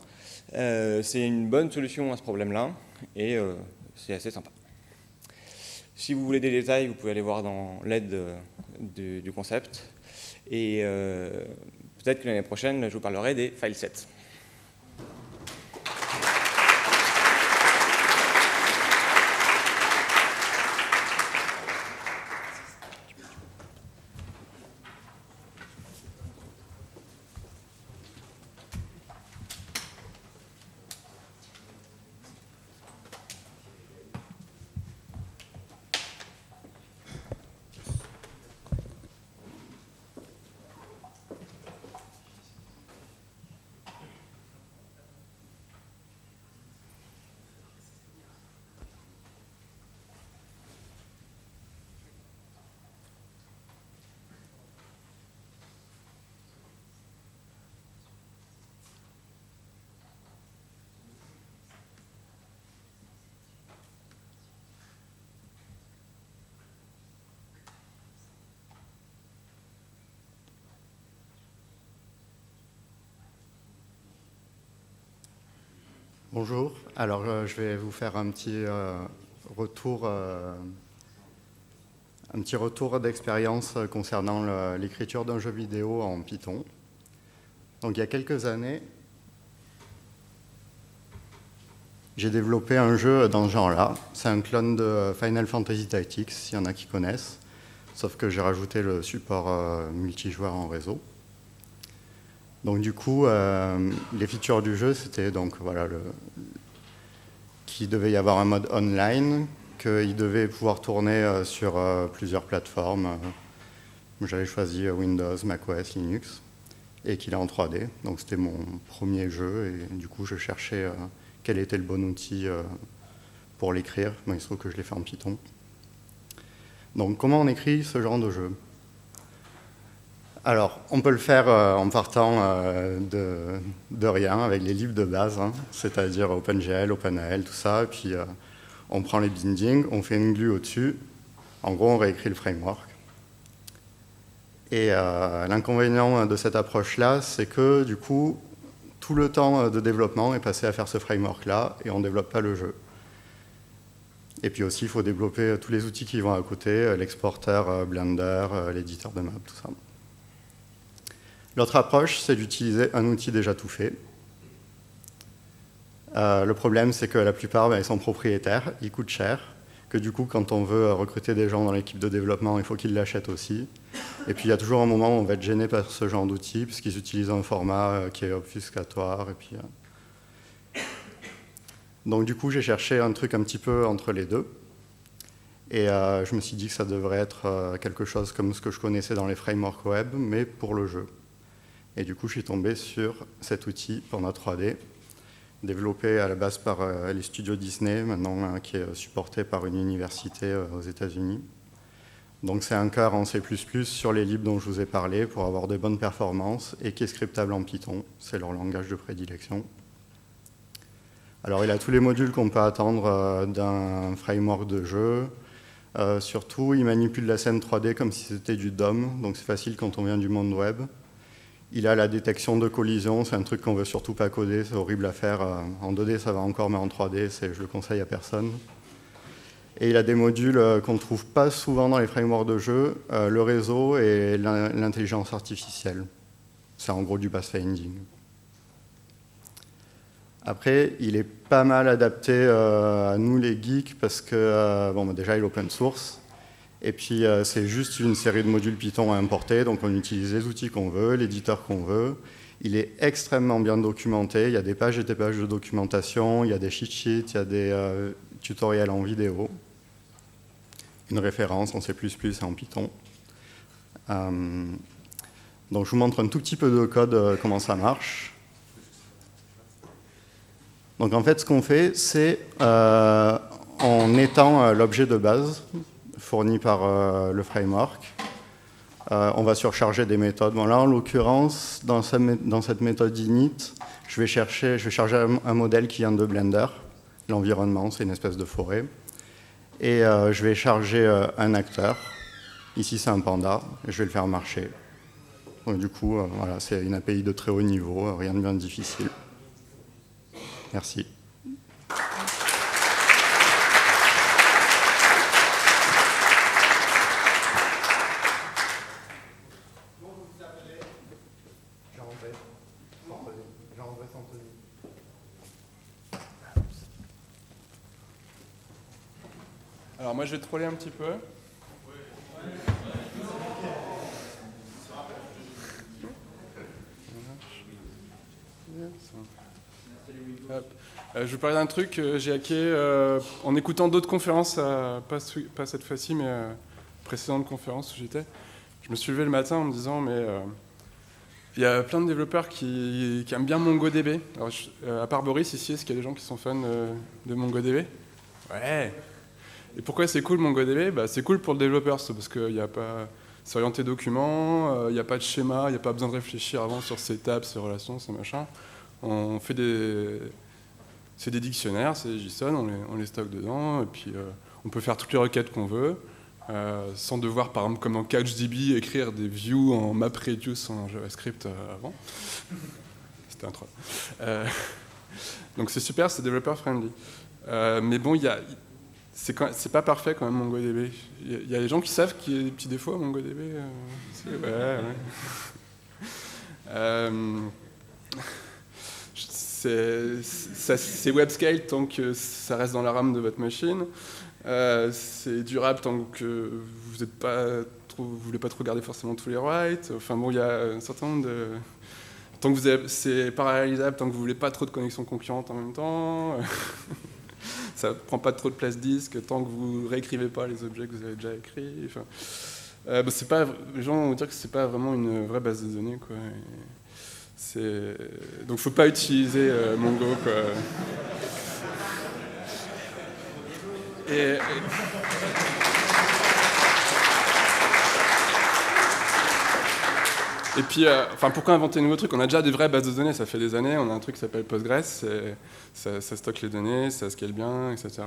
c'est une bonne solution à ce problème-là et c'est assez sympa. Si vous voulez des détails, vous pouvez aller voir dans l'aide du concept. Et peut-être que l'année prochaine, je vous parlerai des filesets. Bonjour, alors je vais vous faire un petit retour d'expérience concernant l'écriture d'un jeu vidéo en Python. Donc il y a quelques années, j'ai développé un jeu dans ce genre-là. C'est un clone de Final Fantasy Tactics, s'il y en a qui connaissent, sauf que j'ai rajouté le support multijoueur en réseau. Donc du coup, les features du jeu, c'était donc voilà qu'il devait y avoir un mode online, qu'il devait pouvoir tourner sur plusieurs plateformes. J'avais choisi Windows, macOS, Linux, et qu'il est en 3D. Donc c'était mon premier jeu, et du coup je cherchais quel était le bon outil pour l'écrire. Bon, il se trouve que je l'ai fait en Python. Donc comment on écrit ce genre de jeu ? Alors, on peut le faire en partant de rien, avec les libs de base, hein, c'est-à-dire OpenGL, OpenAL, tout ça, et puis on prend les bindings, on fait une glue au-dessus, en gros on réécrit le framework. Et l'inconvénient de cette approche-là, c'est que du coup, tout le temps de développement est passé à faire ce framework-là, et on ne développe pas le jeu. Et puis aussi, il faut développer tous les outils qui vont à côté, l'exporteur Blender, l'éditeur de map, tout ça. L'autre approche, c'est d'utiliser un outil déjà tout fait. Le problème, c'est que la plupart, ils sont propriétaires, ils coûtent cher, que du coup, quand on veut recruter des gens dans l'équipe de développement, il faut qu'ils l'achètent aussi. Et puis, il y a toujours un moment où on va être gêné par ce genre d'outils, puisqu'ils utilisent un format qui est obfuscatoire. Et puis, donc, du coup, j'ai cherché un truc un petit peu entre les deux. Et je me suis dit que ça devrait être quelque chose comme ce que je connaissais dans les frameworks web, mais pour le jeu. Et du coup, je suis tombé sur cet outil Panda 3D, développé à la base par les studios Disney, maintenant qui est supporté par une université aux États-Unis. Donc c'est un cœur en C++ sur les libs dont je vous ai parlé pour avoir de bonnes performances et qui est scriptable en Python, c'est leur langage de prédilection. Alors il a tous les modules qu'on peut attendre d'un framework de jeu. Surtout, il manipule la scène 3D comme si c'était du DOM, donc c'est facile quand on vient du monde web. Il a la détection de collision, c'est un truc qu'on ne veut surtout pas coder, c'est horrible à faire. En 2D ça va encore, mais en 3D, je le conseille à personne. Et il a des modules qu'on ne trouve pas souvent dans les frameworks de jeu, le réseau et l'intelligence artificielle. C'est en gros du pathfinding. Après, il est pas mal adapté à nous les geeks parce que, déjà, il est open source. Et puis, c'est juste une série de modules Python à importer. Donc, on utilise les outils qu'on veut, l'éditeur qu'on veut. Il est extrêmement bien documenté. Il y a des pages et des pages de documentation. Il y a des cheat sheets, il y a des tutoriels en vidéo. Une référence en C++ et en Python. Donc, je vous montre un tout petit peu de code, comment ça marche. Donc en fait, ce qu'on fait, c'est on étend l'objet de base fourni par le framework. On va surcharger des méthodes. Bon, là, en l'occurrence, dans cette méthode init, je vais charger un modèle qui vient de Blender. L'environnement, c'est une espèce de forêt. Et je vais charger un acteur. Ici, c'est un panda. Et je vais le faire marcher. Donc, du coup, voilà, c'est une API de très haut niveau, rien de bien difficile. Merci. Alors moi je vais troller un petit peu. Hop. Je vais parler d'un truc que j'ai hacké en écoutant d'autres conférences, pas cette fois-ci, mais précédentes conférences où j'étais. Je me suis levé le matin en me disant, mais il y a plein de développeurs qui aiment bien MongoDB. Alors, à part Boris ici, est-ce qu'il y a des gens qui sont fans de MongoDB? Ouais. Et pourquoi c'est cool MongoDB? C'est cool pour le développeur, parce qu'il n'y a pas... C'est orienté document, il n'y a pas de schéma, il n'y a pas besoin de réfléchir avant sur ses tables, ses relations, ses machins. On fait c'est des dictionnaires, c'est des JSON, on les stocke dedans, et puis on peut faire toutes les requêtes qu'on veut, sans devoir, par exemple, comme dans CouchDB, écrire des views en MapReduce en JavaScript avant. C'était un troll. Donc c'est super, c'est developer friendly. Mais bon, c'est pas parfait quand même MongoDB. Il y a des gens qui savent qu'il y a des petits défauts à MongoDB. Ouais. C'est web scale tant que ça reste dans la RAM de votre machine. C'est durable tant que vous voulez pas trop garder forcément tous les writes. Enfin bon, il y a un certain nombre de... Tant que c'est parallélisable, tant que vous voulez pas trop de connexions concurrentes en même temps. Ça prend pas trop de place disque, tant que vous réécrivez pas les objets que vous avez déjà écrits. Enfin, les gens vont dire que c'est pas vraiment une vraie base de données, quoi. Donc faut pas utiliser Mongo, quoi. Et puis, pourquoi inventer de nouveaux trucs? On a déjà des vraies bases de données, ça fait des années. On a un truc qui s'appelle Postgres, ça stocke les données, ça scale bien, etc.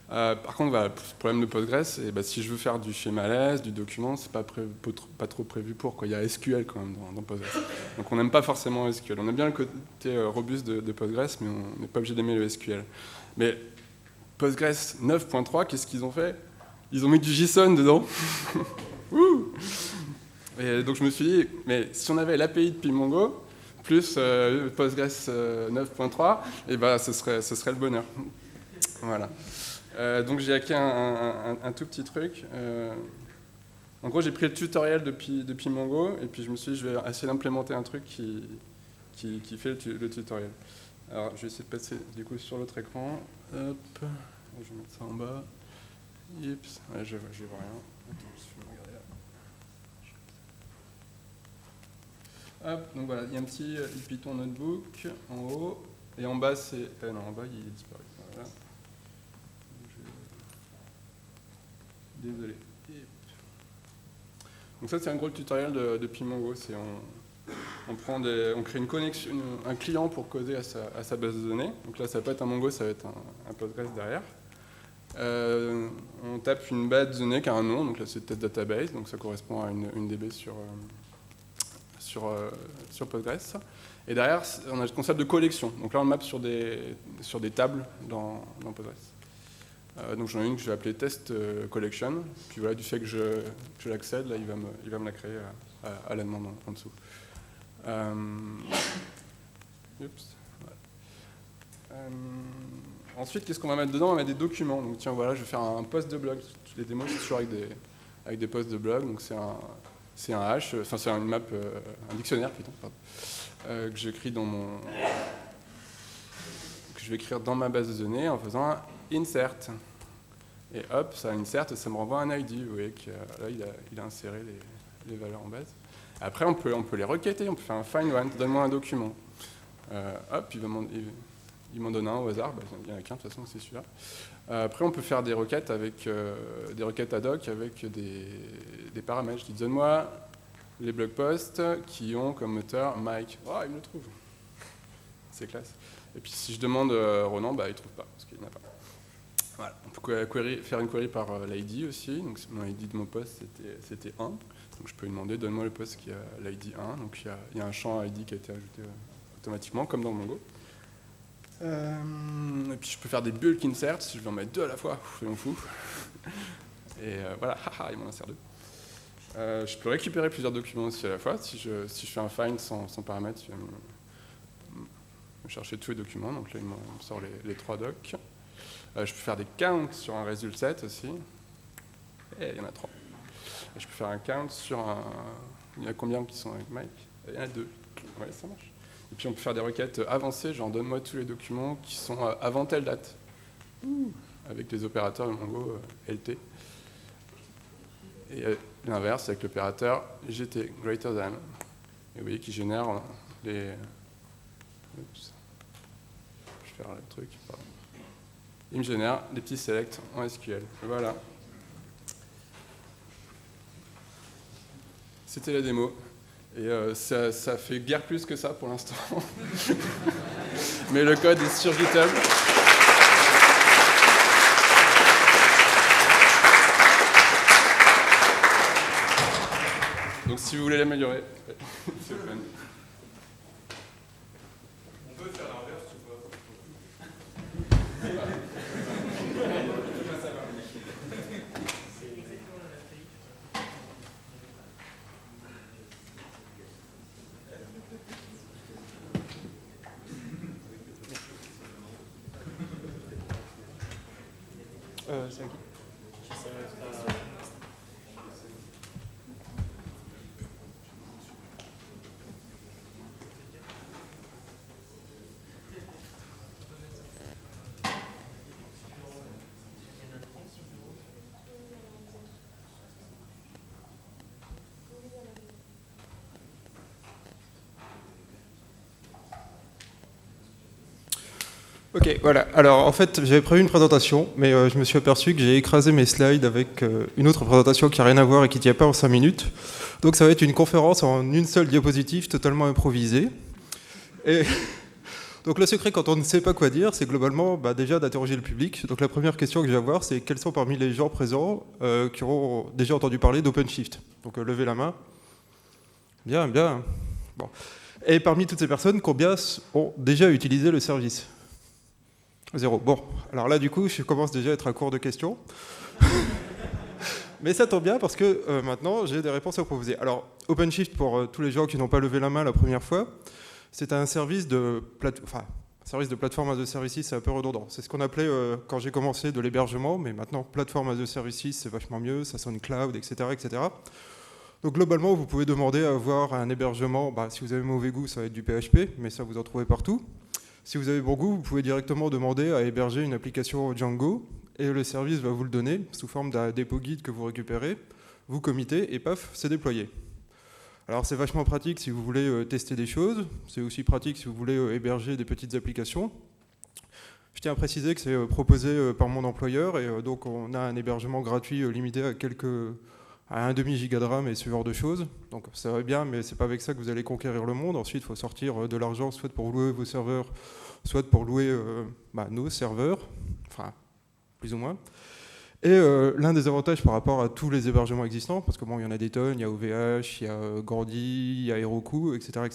Par contre, le problème de Postgres, si je veux faire du schéma LS, du document, c'est pas trop prévu pour, quoi. Il y a SQL quand même dans Postgres. Donc on n'aime pas forcément SQL. On aime bien le côté robuste de Postgres, mais on n'est pas obligé d'aimer le SQL. Mais Postgres 9.3, qu'est-ce qu'ils ont fait? Ils ont mis du JSON dedans. Et donc je me suis dit, mais si on avait l'API de Mongo, plus Postgres 9.3, ce serait le bonheur. Voilà. Donc j'ai hacké un tout petit truc. En gros, j'ai pris le tutoriel depuis Mongo, et puis je me suis dit, je vais essayer d'implémenter un truc qui fait le tutoriel. Alors je vais essayer de passer du coup sur l'autre écran. Hop, je vais mettre ça en bas. Yips, ouais, je vois rien. Attends, je vais regarder là. Hop, donc voilà, il y a un petit Python notebook en haut, et en bas c'est... non, en bas il est disparu. Voilà. Désolé. Donc ça c'est un gros tutoriel de Mongo, c'est en... on crée une connexion, un client pour coder à sa base de données. Donc là, ça peut être un Mongo, ça va être un Postgres derrière. On tape une base de données qui a un nom, donc là c'est test database, donc ça correspond à une DB sur Postgres. Et derrière, on a le concept de collection. Donc là, on le map sur des tables dans Postgres. Donc j'en ai une que je vais appeler test collection. Puis voilà, du fait que je l'accède, là, il va me la créer à la demande en dessous. Ensuite, qu'est-ce qu'on va mettre dedans? On va mettre des documents. Donc tiens, voilà, je vais faire un post de blog. Les démos, c'est toujours avec des posts de blog. Donc c'est un hash, enfin c'est une map, un dictionnaire plutôt, que j'écris que je vais écrire dans ma base de données en faisant un insert. Et hop, ça insert et ça me renvoie un ID. Vous voyez que là, il a inséré les valeurs en base. Après, on peut les requêter, on peut faire un find one, donne-moi un document. Hop, il m'en donne un au hasard, il n'y en a qu'un de toute façon, c'est celui-là. Après, on peut faire des requêtes avec des requêtes ad hoc avec des paramètres. Je dis, donne-moi les blog posts qui ont comme moteur Mike. Oh, il me le trouve. C'est classe. Et puis si je demande Ronan, il ne trouve pas, parce qu'il n'y en a pas. Voilà. On peut faire une query par l'ID aussi. Donc mon ID de mon post, c'était 1. Donc je peux lui demander, donne-moi le post qui a l'ID 1. Donc il y a un champ ID qui a été ajouté automatiquement, comme dans Mongo. Et puis je peux faire des bulk inserts, si je veux en mettre 2 à la fois, soyons fous. Et voilà, il m'en insère 2. Je peux récupérer plusieurs documents aussi à la fois. Si je fais un find sans paramètres, il va me chercher tous les documents. Donc là, il me sort les 3 docs. Je peux faire des counts sur un result set aussi. Et il y en a 3. Et je peux faire un count sur un... Il y en a combien qui sont avec Mike? Il y en a 2. Ouais, ça marche. Et puis on peut faire des requêtes avancées, genre donne-moi tous les documents qui sont avant telle date. Avec les opérateurs de Mongo LT. Et l'inverse avec l'opérateur GT, greater than. Et vous voyez qu'il génère les... Oups. Je vais faire le truc, pardon. Il me génère des petits selects en SQL. Voilà. C'était la démo. Et ça fait guère plus que ça pour l'instant. Mais le code est sur GitHub. Donc si vous voulez l'améliorer, c'est fun. On peut faire l'inverse ou pas? C'est à qui? Ok, voilà. Alors en fait, j'avais prévu une présentation, mais je me suis aperçu que j'ai écrasé mes slides avec une autre présentation qui n'a rien à voir et qui ne tient pas en 5 minutes. Donc ça va être une conférence en une seule diapositive, totalement improvisée. Et donc le secret quand on ne sait pas quoi dire, c'est globalement déjà d'interroger le public. Donc la première question que je vais avoir, c'est quels sont parmi les gens présents qui auront déjà entendu parler d'OpenShift? Donc levez la main. Bien, bien. Bon. Et parmi toutes ces personnes, combien ont déjà utilisé le service? 0. Bon, alors là, du coup, je commence déjà à être à court de questions. Mais ça tombe bien parce que maintenant, j'ai des réponses à proposer. Alors, OpenShift, pour tous les gens qui n'ont pas levé la main la première fois, c'est un service de plateforme as a service, c'est un peu redondant. C'est ce qu'on appelait, quand j'ai commencé, de l'hébergement, mais maintenant, plateforme as a service, c'est vachement mieux, ça sonne cloud, etc., etc. Donc, globalement, vous pouvez demander à avoir un hébergement. Si vous avez mauvais goût, ça va être du PHP, mais ça, vous en trouvez partout. Si vous avez bon goût, vous pouvez directement demander à héberger une application Django et le service va vous le donner sous forme d'un dépôt guide que vous récupérez, vous committez et paf, c'est déployé. Alors c'est vachement pratique si vous voulez tester des choses, c'est aussi pratique si vous voulez héberger des petites applications. Je tiens à préciser que c'est proposé par mon employeur et donc on a un hébergement gratuit limité à quelques à 1,5 giga de RAM et ce genre de choses. Donc ça va bien, mais c'est pas avec ça que vous allez conquérir le monde. Ensuite, il faut sortir de l'argent, soit pour louer vos serveurs, soit pour louer nos serveurs, enfin, plus ou moins. Et l'un des avantages par rapport à tous les hébergements existants, parce que bon, il y en a des tonnes, il y a OVH, il y a Gordy, il y a Heroku, etc.,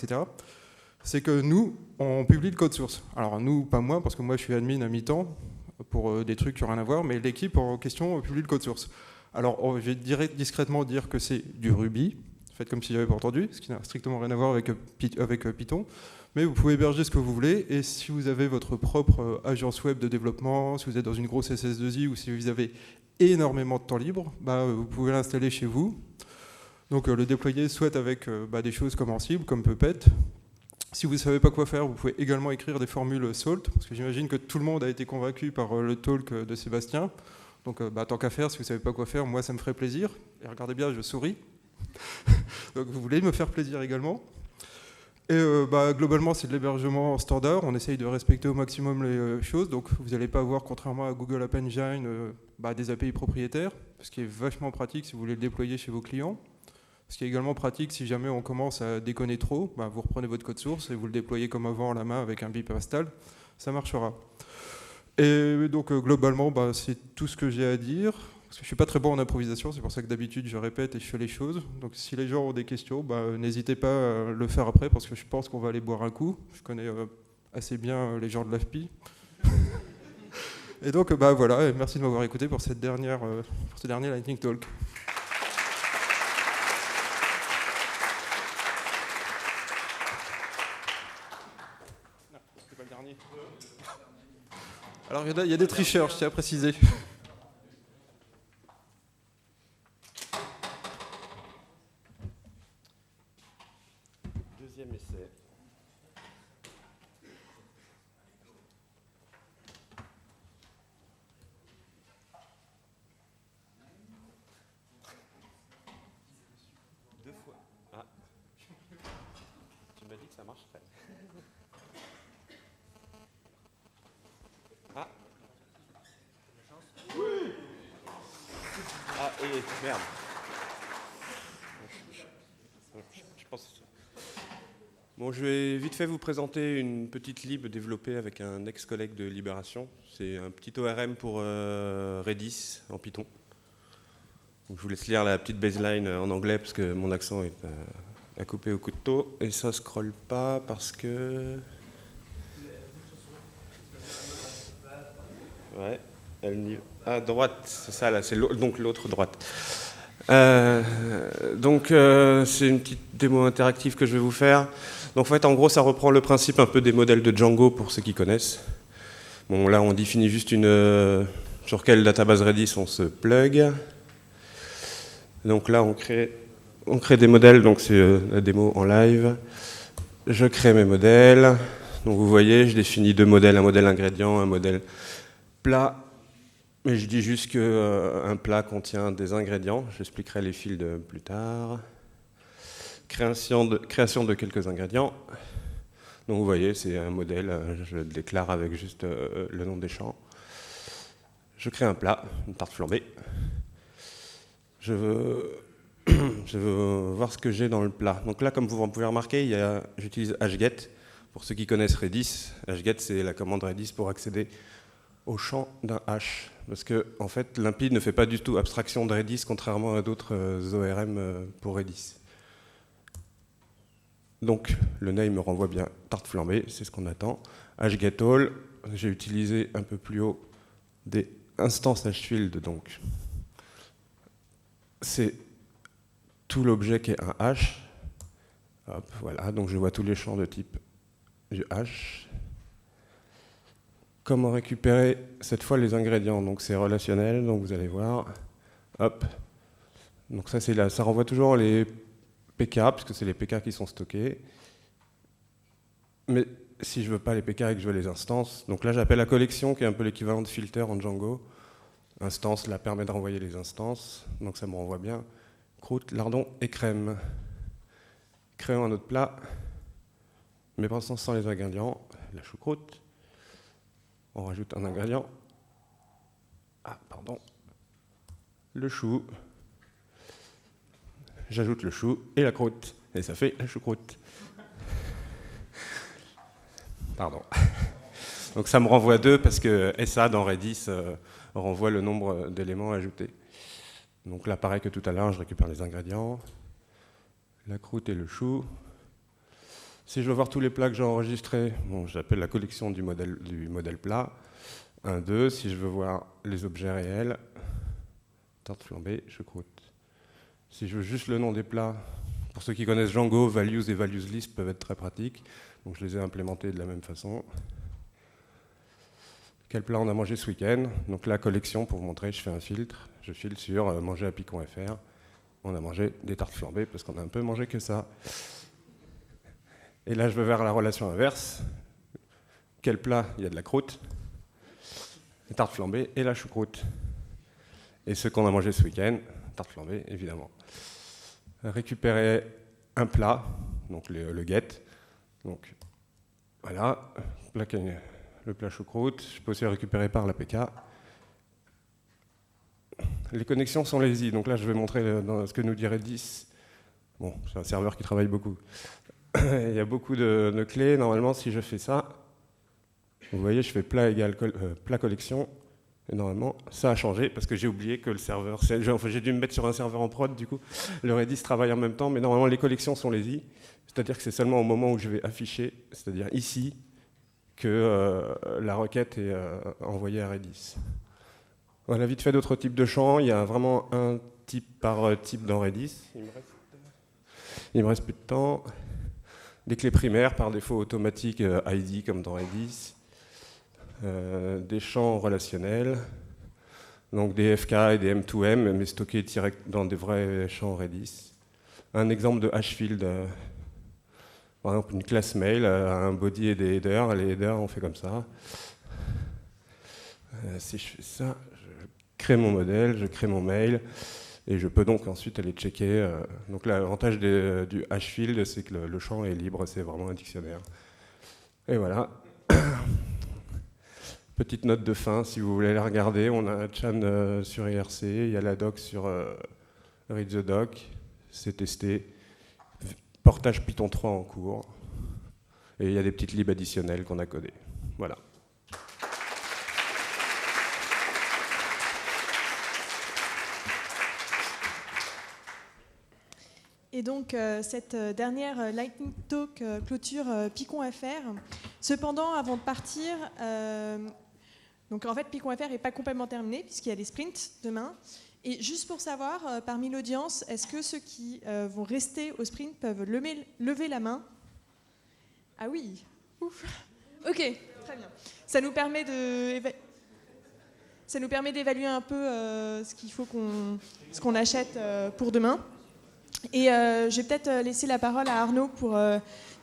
c'est que nous, on publie le code source. Alors nous, pas moi, parce que moi je suis admin à mi-temps, pour des trucs qui n'ont rien à voir, mais l'équipe en question publie le code source. Alors je vais discrètement dire que c'est du Ruby, faites comme si j'avais pas entendu, ce qui n'a strictement rien à voir avec Python, mais vous pouvez héberger ce que vous voulez, et si vous avez votre propre agence web de développement, si vous êtes dans une grosse SS2I, ou si vous avez énormément de temps libre, vous pouvez l'installer chez vous. Donc le déployer soit avec des choses comme Ansible, comme Puppet. Si vous ne savez pas quoi faire, vous pouvez également écrire des formules SALT, parce que j'imagine que tout le monde a été convaincu par le talk de Sébastien. Donc tant qu'à faire, si vous ne savez pas quoi faire, moi ça me ferait plaisir. Et regardez bien, je souris. Donc vous voulez me faire plaisir également. Et globalement, c'est de l'hébergement standard. On essaye de respecter au maximum les choses. Donc vous n'allez pas avoir, contrairement à Google App Engine, des API propriétaires, ce qui est vachement pratique si vous voulez le déployer chez vos clients. Ce qui est également pratique si jamais on commence à déconner trop, vous reprenez votre code source et vous le déployez comme avant à la main avec un bip install, ça marchera. Et donc globalement, c'est tout ce que j'ai à dire. Parce que je ne suis pas très bon en improvisation, c'est pour ça que d'habitude je répète et je fais les choses. Donc si les gens ont des questions, n'hésitez pas à le faire après, parce que je pense qu'on va aller boire un coup. Je connais assez bien les gens de l'AFPI. Et donc voilà, et merci de m'avoir écouté pour ce dernier Lightning Talk. Alors il y a des tricheurs, je tiens à préciser. Deuxième essai. Deux fois. Ah. Tu m'as dit que ça marcherait. Ah. Oui. Ah, et merde. Je pense. Bon, je vais vite fait vous présenter une petite lib développée avec un ex-collègue de Libération. C'est un petit ORM pour Redis en Python. Donc, je vous laisse lire la petite baseline en anglais parce que mon accent est à couper au couteau. Et ça scrolle pas parce que... Ouais, à droite, c'est ça là, c'est donc l'autre droite. Donc c'est une petite démo interactive que je vais vous faire. Donc en fait, en gros, ça reprend le principe un peu des modèles de Django pour ceux qui connaissent. Bon, là, on définit juste sur quelle database Redis on se plug. Donc là, on crée des modèles. Donc c'est la démo en live. Je crée mes modèles. Donc vous voyez, je définis deux modèles, un modèle ingrédient, un modèle plat. Mais je dis juste qu'un plat contient des ingrédients. J'expliquerai les fields plus tard. Création de quelques ingrédients. Donc vous voyez, c'est un modèle. Je le déclare avec juste le nom des champs. Je crée un plat, une tarte flambée. Je veux voir ce que j'ai dans le plat. Donc là, comme vous pouvez remarquer, j'utilise hget. Pour ceux qui connaissent Redis, hget, c'est la commande Redis pour accéder au champ d'un hash. Parce que, en fait, Limpide ne fait pas du tout abstraction de Redis, contrairement à d'autres ORM pour Redis. Donc, le name me renvoie bien tarte flambée, c'est ce qu'on attend. hgetAll, j'ai utilisé un peu plus haut des instances hfield, donc c'est tout l'objet qui est un hash. Hop, voilà, donc je vois tous les champs de type du hash. Comment récupérer cette fois les ingrédients? Donc c'est relationnel, donc vous allez voir. Hop. Donc ça renvoie toujours les PK, parce que c'est les PK qui sont stockés. Mais si je veux pas les PK et que je veux les instances, donc là j'appelle la collection, qui est un peu l'équivalent de filter en Django. Instance là permet de renvoyer les instances, donc ça me renvoie bien croûte, lardon et crème. Créons un autre plat, mais pour l'instant sans les ingrédients, la choucroute. On rajoute un ingrédient. Ah, pardon. Le chou. j'ajoute le chou et la croûte. Et ça fait la choucroute. Pardon. Donc ça me renvoie 2 parce que SA dans Redis renvoie le nombre d'éléments ajoutés. Donc là, pareil que tout à l'heure, je récupère les ingrédients, la croûte et le chou. Si je veux voir tous les plats que j'ai enregistrés, bon, j'appelle la collection du modèle plat. 1, 2. Si je veux voir les objets réels, tarte flambée, choucroute. Si je veux juste le nom des plats, pour ceux qui connaissent Django, values et values list peuvent être très pratiques. Donc je les ai implémentés de la même façon. Quel plat on a mangé ce week-end? Donc la collection, pour vous montrer, je fais un filtre. Je filtre sur manger à Picon.fr. On a mangé des tartes flambées parce qu'on a un peu mangé que ça. Et là, je vais vers la relation inverse. Quel plat? Il y a de la croûte, les tartes flambées et la choucroute. Et ce qu'on a mangé ce week-end, tarte flambée, évidemment. Récupérer un plat, donc le get. Donc voilà, le plat choucroute. Je peux aussi le récupérer par l'APK. Les connexions sont lazy, donc là je vais montrer dans ce que nous dit Redis. Bon, c'est un serveur qui travaille beaucoup. Il y a beaucoup de clés. Normalement, si je fais ça, vous voyez, je fais plat égale plat collection. Et normalement, ça a changé parce que j'ai oublié que le serveur... j'ai dû me mettre sur un serveur en prod, du coup. Le Redis travaille en même temps, mais normalement, les collections sont lazy. C'est-à-dire que c'est seulement au moment où je vais afficher, c'est-à-dire ici, que la requête est envoyée à Redis. Voilà, vite fait d'autres types de champs. Il y a vraiment un type par type dans Redis. Il me reste plus de temps. Des clés primaires, par défaut automatiques ID, comme dans Redis. Des champs relationnels, donc des FK et des M2M, mais stockés direct dans des vrais champs Redis. Un exemple de hashfield, par exemple une classe mail, un body et des headers. Les headers, on fait comme ça. Si je fais ça, je crée mon modèle, je crée mon mail, et je peux donc ensuite aller checker. Donc l'avantage du hashfield, c'est que le champ est libre, c'est vraiment un dictionnaire. Et voilà. Petite note de fin, si vous voulez la regarder, on a un chan sur IRC, il y a la doc sur Read the Doc, c'est testé, portage Python 3 en cours, et il y a des petites libs additionnelles qu'on a codées. Voilà. Et donc, cette dernière Lightning Talk clôture Picon.fr. Cependant, avant de partir, donc en fait, Picon.fr n'est pas complètement terminé, puisqu'il y a des sprints demain. Et juste pour savoir, parmi l'audience, est-ce que ceux qui vont rester au sprint peuvent lever la main? Ah oui, ouf. Ok, très bien. Ça nous permet d'évaluer un peu ce qu'il faut ce qu'on achète pour demain. Et je vais peut-être laisser la parole à Arnaud pour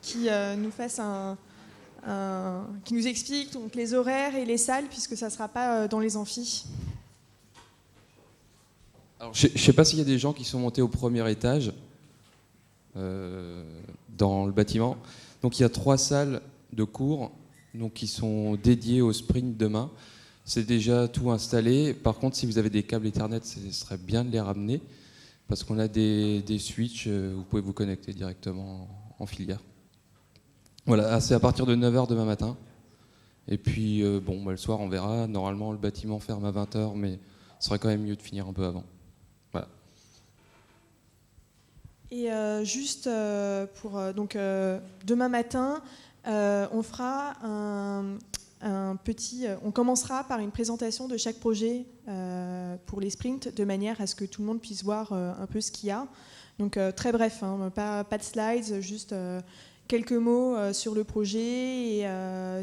qui nous fasse qui nous explique donc, les horaires et les salles, puisque ça ne sera pas dans les amphis. Alors, je ne sais pas s'il y a des gens qui sont montés au premier étage dans le bâtiment. Donc il y a 3 salles de cours donc, qui sont dédiées au sprint demain. C'est déjà tout installé. Par contre, si vous avez des câbles Ethernet, ce serait bien de les ramener, parce qu'on a des switches, vous pouvez vous connecter directement en filière. Voilà, c'est à partir de 9h demain matin. Et puis, le soir, on verra. Normalement, le bâtiment ferme à 20h, mais ce serait quand même mieux de finir un peu avant. Voilà. Et juste pour... demain matin, on fera un petit... on commencera par une présentation de chaque projet pour les sprints, de manière à ce que tout le monde puisse voir un peu ce qu'il y a. Donc, très bref, hein, pas de slides, juste... quelques mots sur le projet et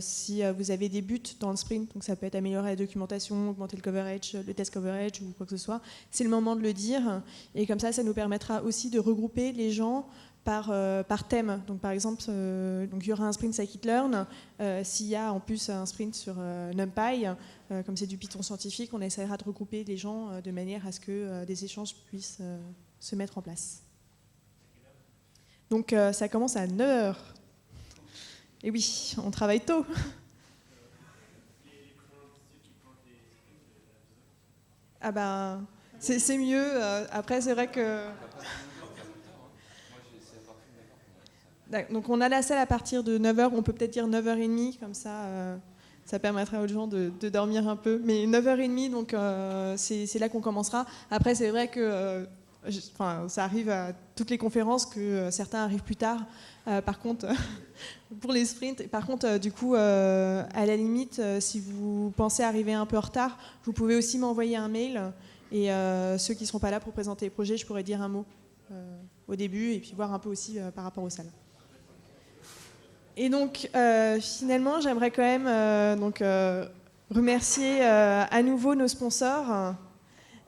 si vous avez des buts dans le sprint, donc ça peut être améliorer la documentation, augmenter le coverage, le test coverage ou quoi que ce soit, c'est le moment de le dire. Et comme ça nous permettra aussi de regrouper les gens par thème. Donc par exemple, donc il y aura un sprint scikit-learn. S'il y a en plus un sprint sur NumPy, comme c'est du Python scientifique, on essaiera de regrouper les gens de manière à ce que des échanges puissent se mettre en place. Donc ça commence à 9h. Et oui, on travaille tôt. Ah ben, c'est mieux. Après, c'est vrai que... Donc on a la salle à partir de 9h, on peut peut-être dire 9h30, comme ça ça permettra aux gens de dormir un peu. Mais 9h30, donc c'est là qu'on commencera. Après c'est vrai que ça arrive à toutes les conférences que certains arrivent plus tard. Par contre, pour les sprints, par contre, du coup, à la limite, si vous pensez arriver un peu en retard, vous pouvez aussi m'envoyer un mail. Et ceux qui ne seront pas là pour présenter les projets, je pourrais dire un mot au début et puis voir un peu aussi par rapport aux salles. Et donc, finalement, j'aimerais quand même remercier à nouveau nos sponsors.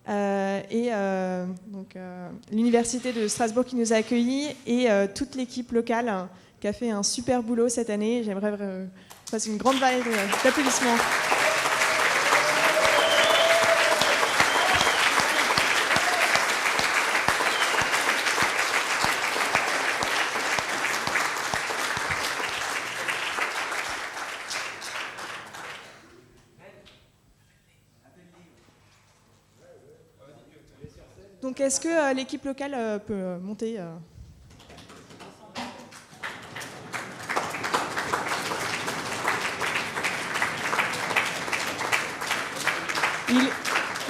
Donc l'Université de Strasbourg qui nous a accueillis et toute l'équipe locale qui a fait un super boulot cette année. J'aimerais faire une grande vague d'applaudissements. Donc est-ce que l'équipe locale peut monter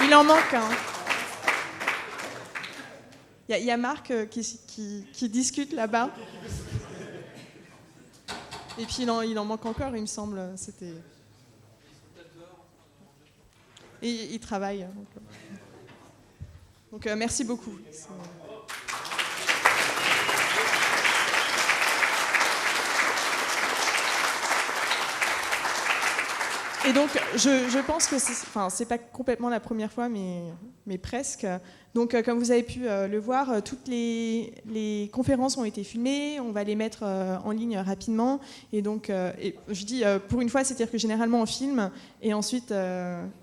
il en manque un. Il y a Marc qui discute là-bas. Et puis il en manque encore, il me semble. Et il travaille. Donc merci beaucoup. Et donc je pense que c'est pas complètement la première fois, mais presque. Donc comme vous avez pu le voir, toutes les conférences ont été filmées, on va les mettre en ligne rapidement. Et donc je dis pour une fois, c'est-à-dire que généralement on filme et ensuite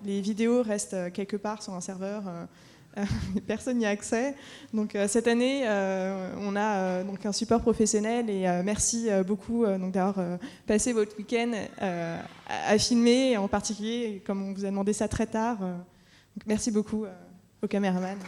les vidéos restent quelque part sur un serveur. Personne n'y a accès. Donc cette année, on a donc un support professionnel et merci beaucoup d'avoir passé votre week-end à filmer, et en particulier comme on vous a demandé ça très tard. Donc, merci beaucoup aux caméramans.